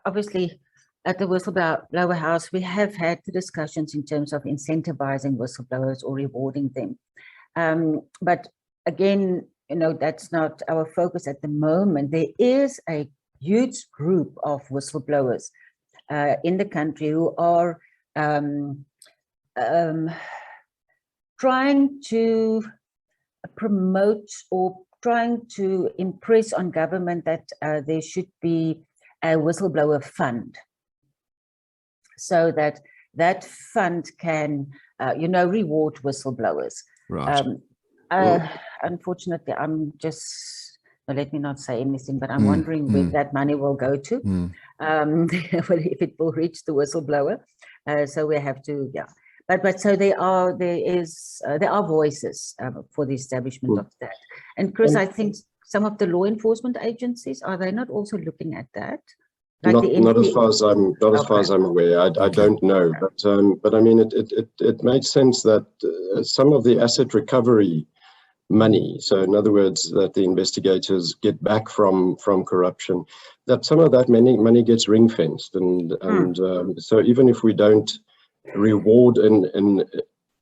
obviously, at the Whistleblower House, we have had the discussions in terms of incentivizing whistleblowers or rewarding them. But again, that's not our focus at the moment. There is a huge group of whistleblowers in the country who are trying to promote or trying to impress on government that there should be a whistleblower fund, so that fund can, reward whistleblowers. Right. Unfortunately, let me not say anything, but I'm wondering where that money will go to, if it will reach the whistleblower. So we have to, But so there are voices for the establishment of that. And Kris, I think some of the law enforcement agencies, are they not also looking at that? Like not as far as I'm aware. I don't know, but I mean it makes sense that some of the asset recovery money, so in other words, that the investigators get back from corruption, that some of that money gets ring fenced, and so even if we don't reward and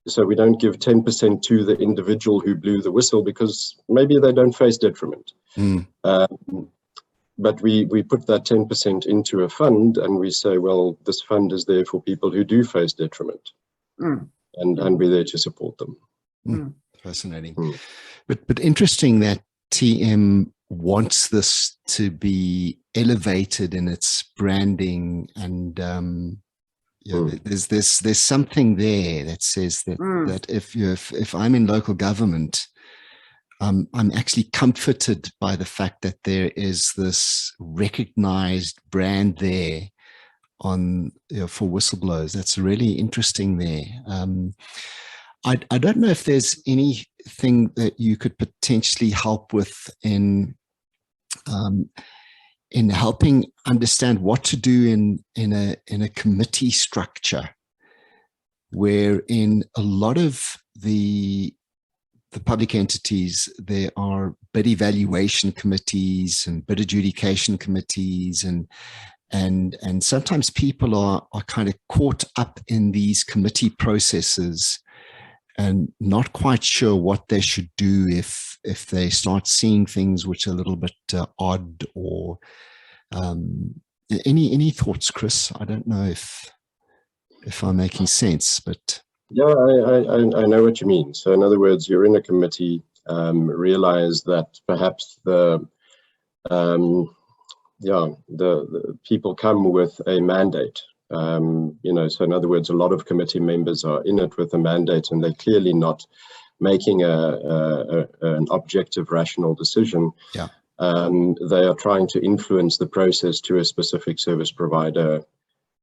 so we don't give 10% to the individual who blew the whistle because maybe they don't face detriment. But we put that 10% into a fund and we say, well, this fund is there for people who do face detriment, and we're there to support them. Fascinating. But interesting that TM wants this to be elevated in its branding, and there's something there that says that if I'm in local government, I'm actually comforted by the fact that there is this recognized brand there on for whistleblowers. That's really interesting there. I don't know if there's anything that you could potentially help with in helping understand what to do in a committee structure, where in a lot of the public entities, there are bid evaluation committees and bid adjudication committees, and sometimes people are kind of caught up in these committee processes and not quite sure what they should do if they start seeing things which are a little bit odd, or any thoughts, Kris? I don't know if I'm making sense, but yeah, I know what you mean. So in other words, you're in a committee, realize that perhaps the people come with a mandate. So in other words, a lot of committee members are in it with a mandate, and they're clearly not making an objective, rational decision. Yeah. They are trying to influence the process to a specific service provider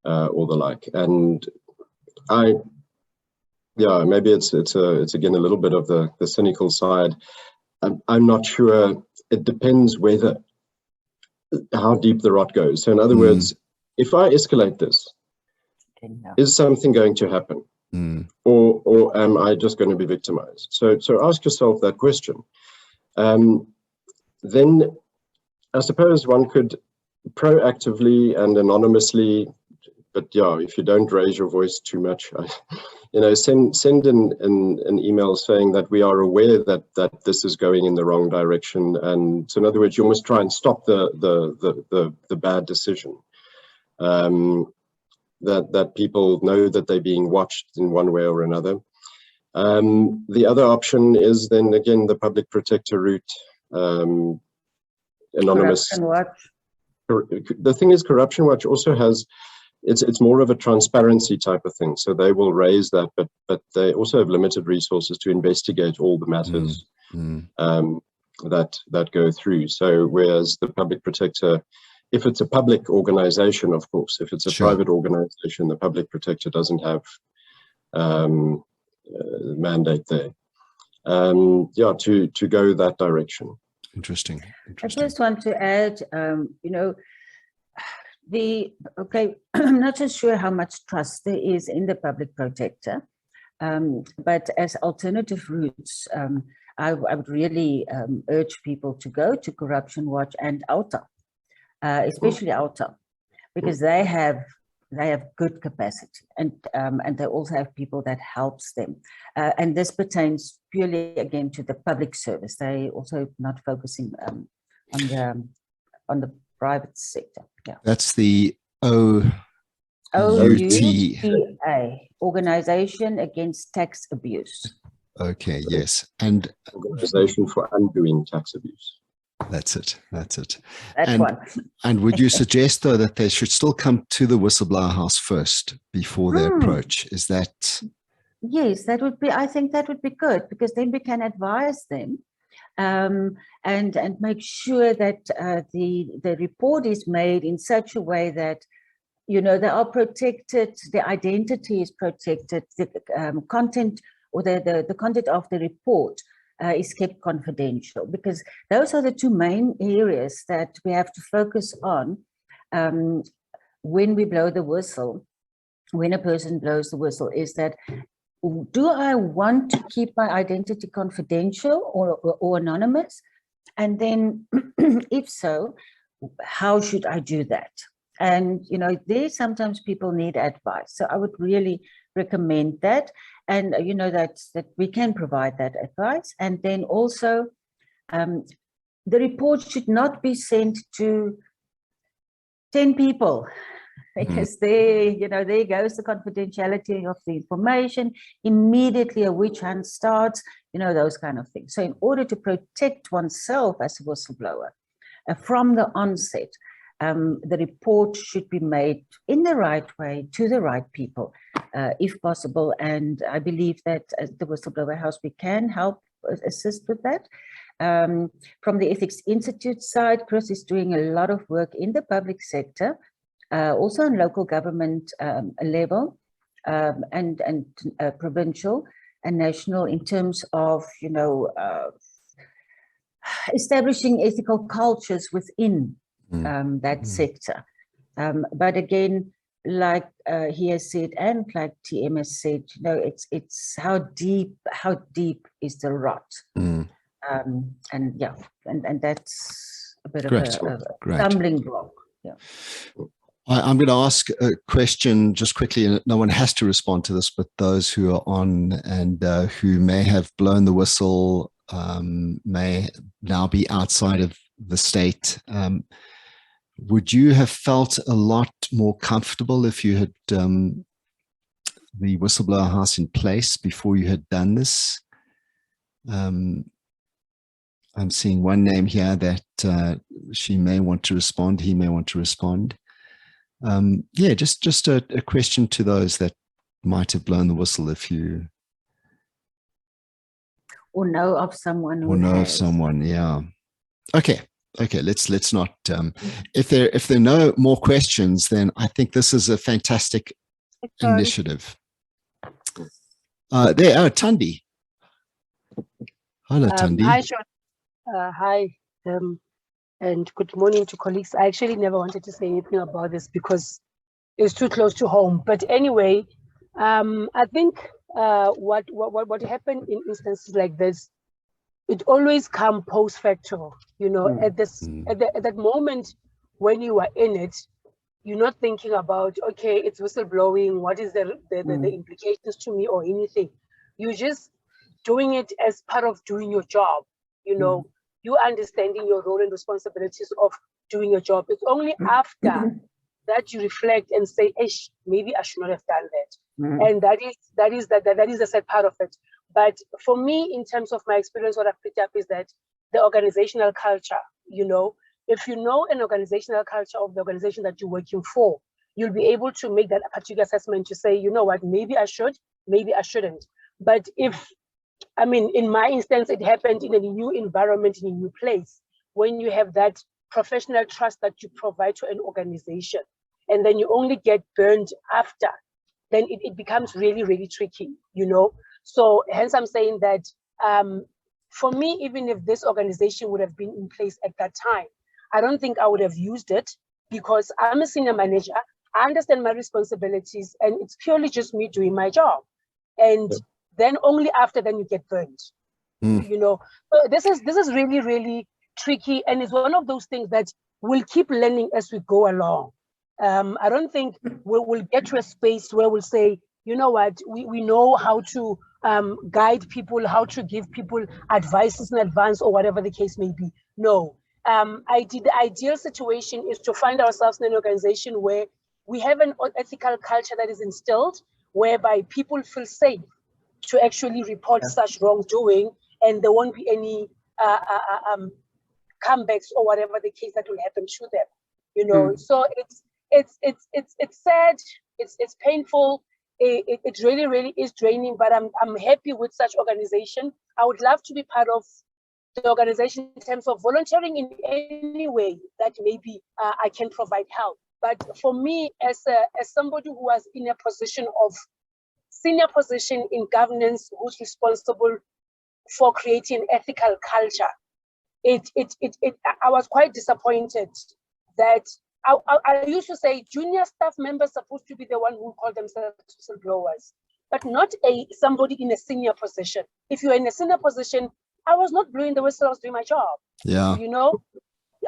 or the like. And maybe it's again a little bit of the cynical side. I'm not sure. It depends how deep the rot goes. So in other words, if I escalate this, is something going to happen? Or am I just going to be victimized? So ask yourself that question. Then I suppose one could proactively and anonymously, but if you don't raise your voice too much, send an email saying that we are aware that this is going in the wrong direction. And so in other words, you must try and stop the bad decision. That people know that they're being watched in one way or another. The other option is then again the public protector route, anonymous. Corruption Watch. The thing is, Corruption Watch also has, it's more of a transparency type of thing. So they will raise that, but they also have limited resources to investigate all the matters that go through. So whereas the public protector, if it's a public organization, of course, if it's a private organization, the public protector doesn't have mandate there. To go that direction. Interesting. I just want to add, I'm not so sure how much trust there is in the public protector, but as alternative routes, I would really urge people to go to Corruption Watch and ALTA, especially ALTA, because they have good capacity, and they also have people that helps them. And this pertains purely again to the public service. They also not focusing on the private sector. Yeah. That's the OUTA, Organization Against Tax Abuse. Okay, yes. And Organization for Undoing Tax Abuse. That's it. That's one. And would you suggest, though, that they should still come to the Whistleblower House first before they approach? Is that? Yes, I think that would be good, because then we can advise them and make sure that the report is made in such a way that, they are protected, the identity is protected, the content or the content of the report is kept confidential, because those are the two main areas that we have to focus on when we blow the whistle, when a person blows the whistle, is that, do I want to keep my identity confidential or anonymous? And then if so, how should I do that? And, there sometimes people need advice. So I would really recommend that. And, that we can provide that advice. And then also, the report should not be sent to 10 people, because there goes the confidentiality of the information. Immediately a witch hunt starts, those kind of things. So in order to protect oneself as a whistleblower from the onset, the report should be made in the right way to the right people, if possible. And I believe that as the Whistleblower House, we can help assist with that. From the Ethics Institute side, Kris is doing a lot of work in the public sector, also on local government level, and provincial and national, in terms of, establishing ethical cultures within that sector. But again, like he has said, and like TM has said, it's how deep is the rot. And that's a bit of a stumbling block. Yeah. I'm going to ask a question just quickly, and no one has to respond to this, but those who are on and who may have blown the whistle may now be outside of the state. Would you have felt a lot more comfortable if you had the Whistleblower House in place before you had done this? I'm seeing one name here that she may want to respond, he may want to respond. Yeah, just a question to those that might have blown the whistle if you... Or know of someone who Or know of has. someone, yeah. Okay, let's not... if there are no more questions, then I think this is a fantastic initiative. There, Tundi. Hello, Tundi. Hi, Sean. Hi, and good morning to colleagues. I actually never wanted to say anything about this because it's too close to home. But anyway, I think what happened in instances like this, it always comes post facto. You know, at that moment when you are in it, you're not thinking about, okay, it's whistleblowing. What is the implications to me or anything? You're just doing it as part of doing your job. You know, you understanding your role and responsibilities of doing your job. It's only after that you reflect and say, maybe I should not have done that. And that is the sad part of it. But for me, in terms of my experience, what I've picked up is that the organizational culture, you know, if you know an organizational culture of the organization that you're working for, you'll be able to make that particular assessment to say, you know what, maybe I should, maybe I shouldn't. But I mean, in my instance, it happened in a new environment, in a new place, when you have that professional trust that you provide to an organization, and then you only get burned after, then it becomes really, really tricky, you know? So hence I'm saying that for me, even if this organization would have been in place at that time, I don't think I would have used it because I'm a senior manager. I understand my responsibilities and it's purely just me doing my job. And then only after then you get burned, you know. So this is really, really tricky, and it's one of those things that we'll keep learning as we go along. I don't think we'll get to a space where we'll say, you know what, we know how to guide people, how to give people advices in advance or whatever the case may be. No, the ideal situation is to find ourselves in an organization where we have an ethical culture that is instilled, whereby people feel safe to actually report such wrongdoing, and there won't be any comebacks or whatever the case that will happen to them. You know, so it's sad, it's painful, it really, really is draining. But I'm happy with such organization. I would love to be part of the organization in terms of volunteering in any way that maybe I can provide help. But for me, as somebody who was in a position of senior position in governance, who's responsible for creating ethical culture, I was quite disappointed that I used to say junior staff members supposed to be the one who call themselves whistleblowers, but not somebody in a senior position. If you're in a senior position, I was not blowing the whistle, I was doing my job. Yeah. You know,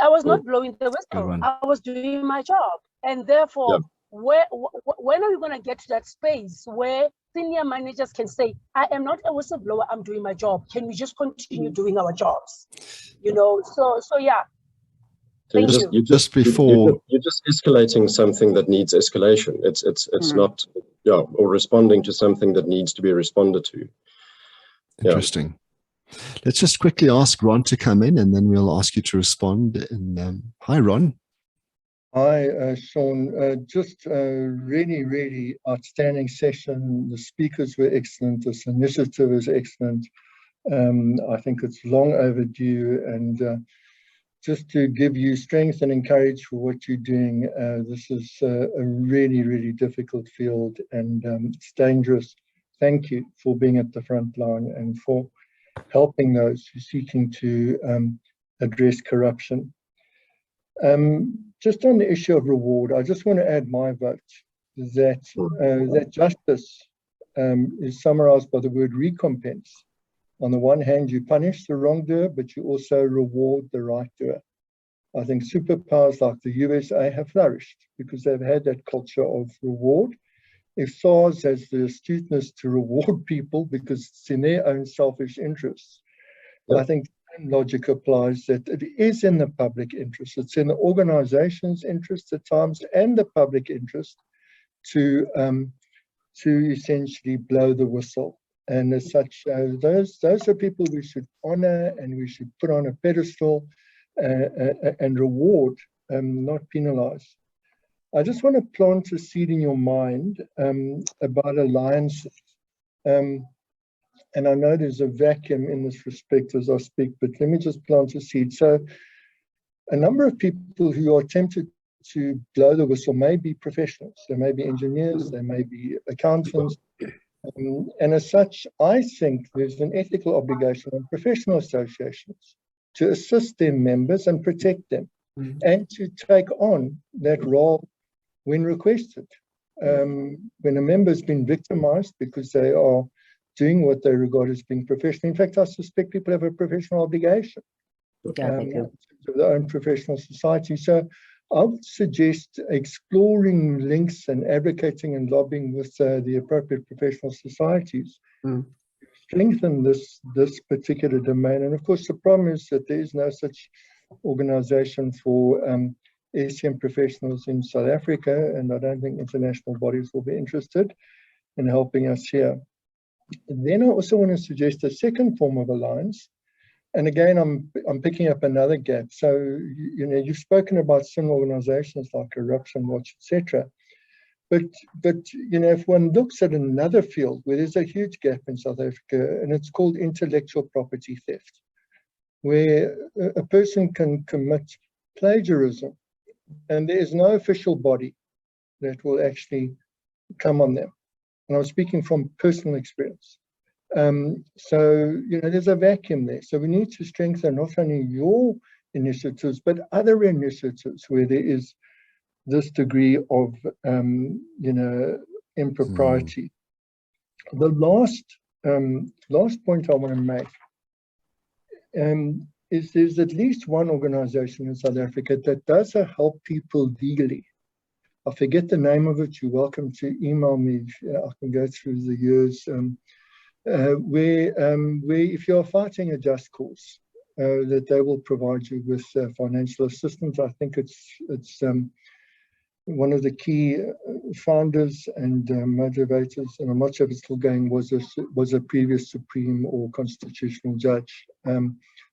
I was not blowing the whistle, I was doing my job. And therefore, when are we going to get to that space where senior managers can say, I am not a whistleblower, I'm doing my job. Can we just continue doing our jobs? You know, so yeah. So you're just escalating something that needs escalation. It's not, or responding to something that needs to be responded to. Interesting. Let's just quickly ask Ron to come in, and then we'll ask you to respond. And hi, Ron. Hi, Sean. Just a really, really outstanding session. The speakers were excellent. This initiative is excellent. I think it's long overdue. And just to give you strength and encourage for what you're doing, this is a really, really difficult field, and it's dangerous. Thank you for being at the front line and for helping those who are seeking to address corruption. Just on the issue of reward, I just want to add my vote that that justice is summarized by the word recompense. On the one hand, you punish the wrongdoer, but you also reward the right doer. I think superpowers like the USA have flourished because they've had that culture of reward. If SARS has the astuteness to reward people because it's in their own selfish interests, I think the same logic applies, that it is in the public interest. It's in the organization's interest at times and the public interest to essentially blow the whistle. And as such, those are people we should honor and we should put on a pedestal and reward, not penalize. I just want to plant a seed in your mind about alliances. And I know there's a vacuum in this respect as I speak, but let me just plant a seed. So a number of people who are tempted to blow the whistle may be professionals. They may be engineers, they may be accountants. And as such, I think there's an ethical obligation on professional associations to assist their members and protect them, and to take on that role when requested. When a member has been victimized because they are doing what they regard as being professional. In fact, I suspect people have a professional obligation to their own professional society. So I would suggest exploring links and advocating and lobbying with the appropriate professional societies to strengthen this particular domain. And of course, the problem is that there is no such organization for ASEAN professionals in South Africa, and I don't think international bodies will be interested in helping us here. Then I also want to suggest a second form of alliance. And again, I'm picking up another gap. So, you know, you've spoken about some organizations like Corruption Watch, etc. But you know, if one looks at another field where there's a huge gap in South Africa, and it's called intellectual property theft, where a person can commit plagiarism, and there is no official body that will actually come on them. And I'm speaking from personal experience. So, you know, there's a vacuum there. So we need to strengthen not only your initiatives, but other initiatives where there is this degree of, you know, impropriety. The last point I want to make is there's at least one organization in South Africa that does help people legally. I forget the name of it. You're welcome to email me. I can go through the years. Where if you're fighting a just cause, that they will provide you with financial assistance. I think it's one of the key founders and motivators, and I'm not sure if it's still going, was a previous Supreme or Constitutional Judge.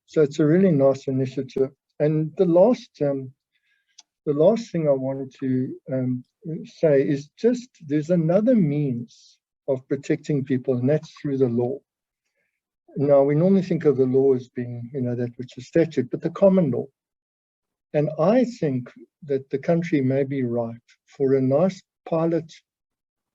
So it's a really nice initiative. And the last thing I wanted to say is just there's another means of protecting people, and that's through the law. Now, we normally think of the law as being, you know, that which is statute, but the common law. And I think that the country may be ripe for a nice pilot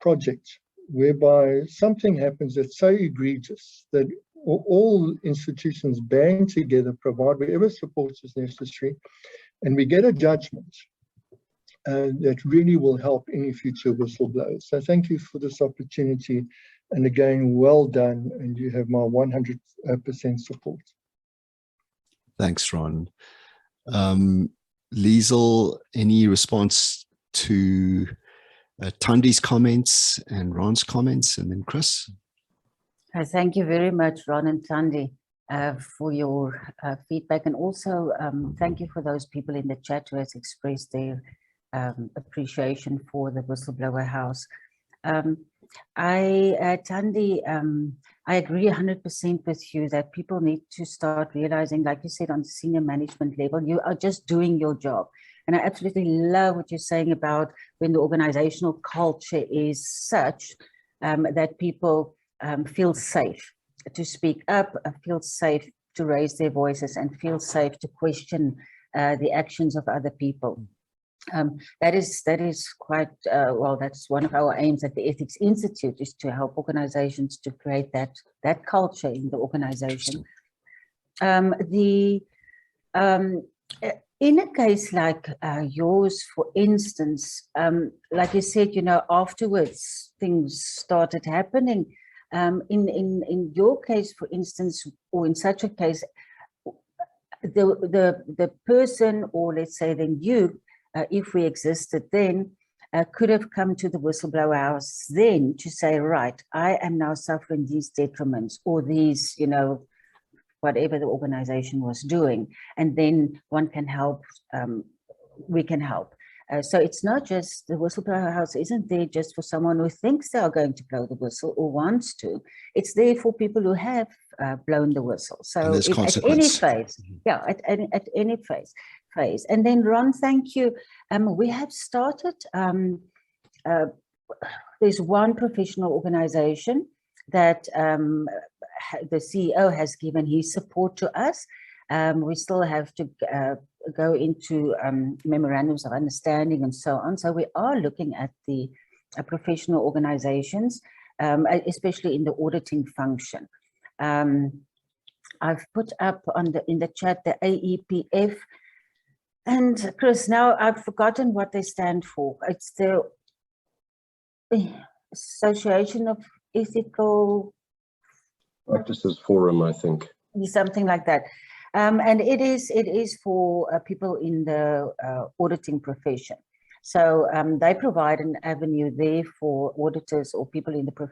project whereby something happens that's so egregious that all institutions band together, provide whatever support is necessary, and we get a judgment that really will help any future whistleblowers. So thank you for this opportunity. And again, well done. And you have my 100% support. Thanks, Ron. Liezl, any response to Tandi's comments and Ron's comments, and then Kris? Thank you very much, Ron and Tandi, for your feedback. And also thank you for those people in the chat who has expressed their appreciation for the Whistleblower House. Tandi, I agree 100% with you that people need to start realizing, like you said, on the senior management level, you are just doing your job. And I absolutely love what you're saying about when the organizational culture is such that people feel safe to speak up, feel safe to raise their voices, and feel safe to question the actions of other people. That is quite, well, that's one of our aims at the Ethics Institute, is to help organizations to create that culture in the organization. In a case like yours, for instance, like you said, you know, afterwards things started happening. In your case, for instance, or in such a case, the person, or let's say then you, if we existed then, could have come to the Whistleblower House then to say, right, I am now suffering these detriments or these, you know, whatever the organization was doing, and then one can help, we can help. So it's not just, the Whistleblower House isn't there just for someone who thinks they are going to blow the whistle or wants to. It's there for people who have blown the whistle. So at any phase, yeah, at any phase. And then Ron, thank you. We have started, there's one professional organization that the CEO has given his support to us. We still have to go into memorandums of understanding and so on. So we are looking at the professional organizations, especially in the auditing function. I've put up in the chat the AEPF. And Kris, now I've forgotten what they stand for. It's the Association of Ethical Practices Forum, I think. Something like that. And it is for people in the auditing profession. So they provide an avenue there for auditors or people in the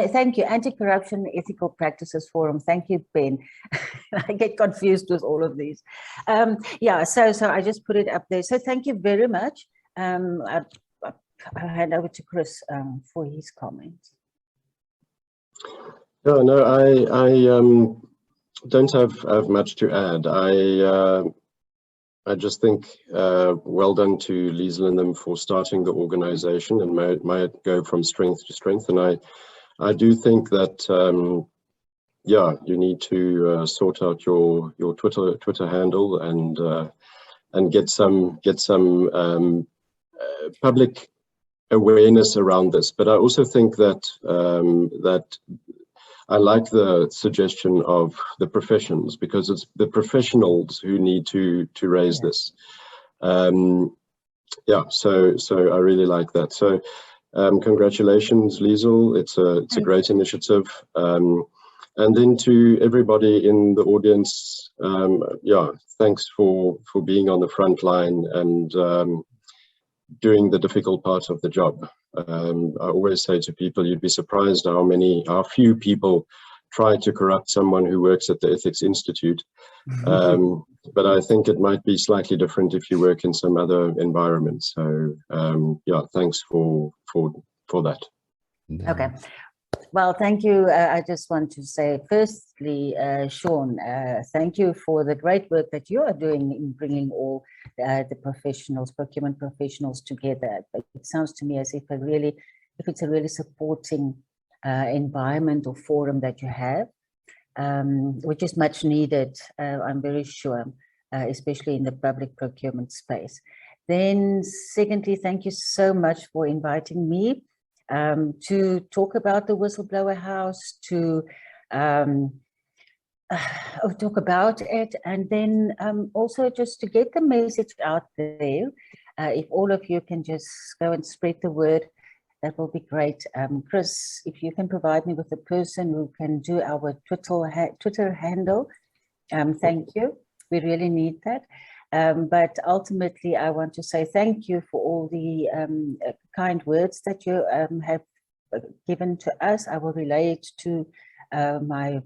thank you, Anti-Corruption Ethical Practices Forum. Thank you, Ben. I get confused with all of these. Yeah, so I just put it up there. So thank you very much. I'll hand over to Kris for his comments. Yeah, no, I don't have much to add. I just think well done to Liezl and them for starting the organization, and might go from strength to strength. And I do think that yeah, you need to sort out your Twitter handle and get some public awareness around this. But I also think that that I like the suggestion of the professions, because it's the professionals who need to raise this. Yeah, so I really like that. So congratulations, Liezl. It's a great initiative. And then to everybody in the audience, yeah, thanks for being on the front line and doing the difficult part of the job. I always say to people, you'd be surprised how few people try to corrupt someone who works at the Ethics Institute. But I think it might be slightly different if you work in some other environment. So yeah, thanks for that. Okay. Well, thank you. I just want to say, firstly, Sean, thank you for the great work that you are doing in bringing all the professionals, procurement professionals together. But it sounds to me as if it's a really supporting environment or forum that you have, which is much needed, I'm very sure, especially in the public procurement space. Then secondly, thank you so much for inviting me to talk about the Whistleblower House, to talk about it, and then also just to get the message out there. If all of you can just go and spread the word, that will be great. Kris, if you can provide me with the person who can do our Twitter handle, thank you. We really need that. But ultimately, I want to say thank you for all the kind words that you have given to us. I will relay it to my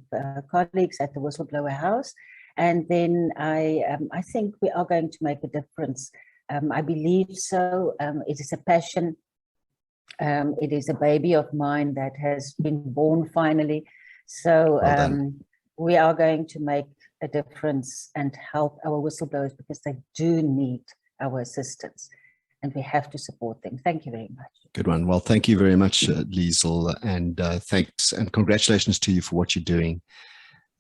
colleagues at the Whistleblower House. And then I think we are going to make a difference. I believe so. It is a passion. It is a baby of mine that has been born finally. So we are going to make a difference and help our whistleblowers, because they do need our assistance and we have to support them. Thank you very much. Good one. Well, thank you very much, Liezl, and thanks and congratulations to you for what you're doing.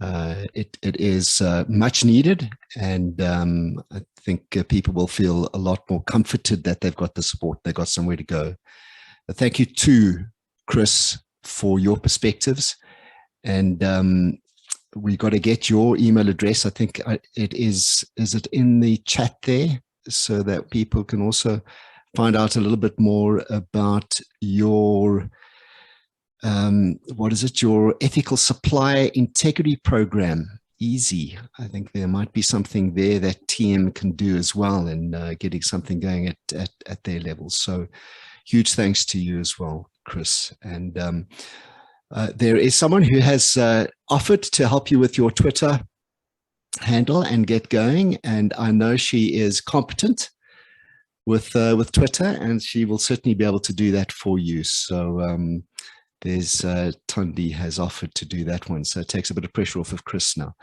It is much needed, and I think people will feel a lot more comforted that they've got the support, they've got somewhere to go. Thank you to Kris for your perspectives, and we got to get your email address. I think it is it in the chat there, so that people can also find out a little bit more about your what is it, your ethical supplier integrity program, easy. I think there might be something there that TM can do as well in getting something going at their level. So huge thanks to you as well, Kris. And there is someone who has offered to help you with your Twitter handle and get going. And I know she is competent with Twitter, and she will certainly be able to do that for you. So there's Tundi has offered to do that one. So it takes a bit of pressure off of Kris now.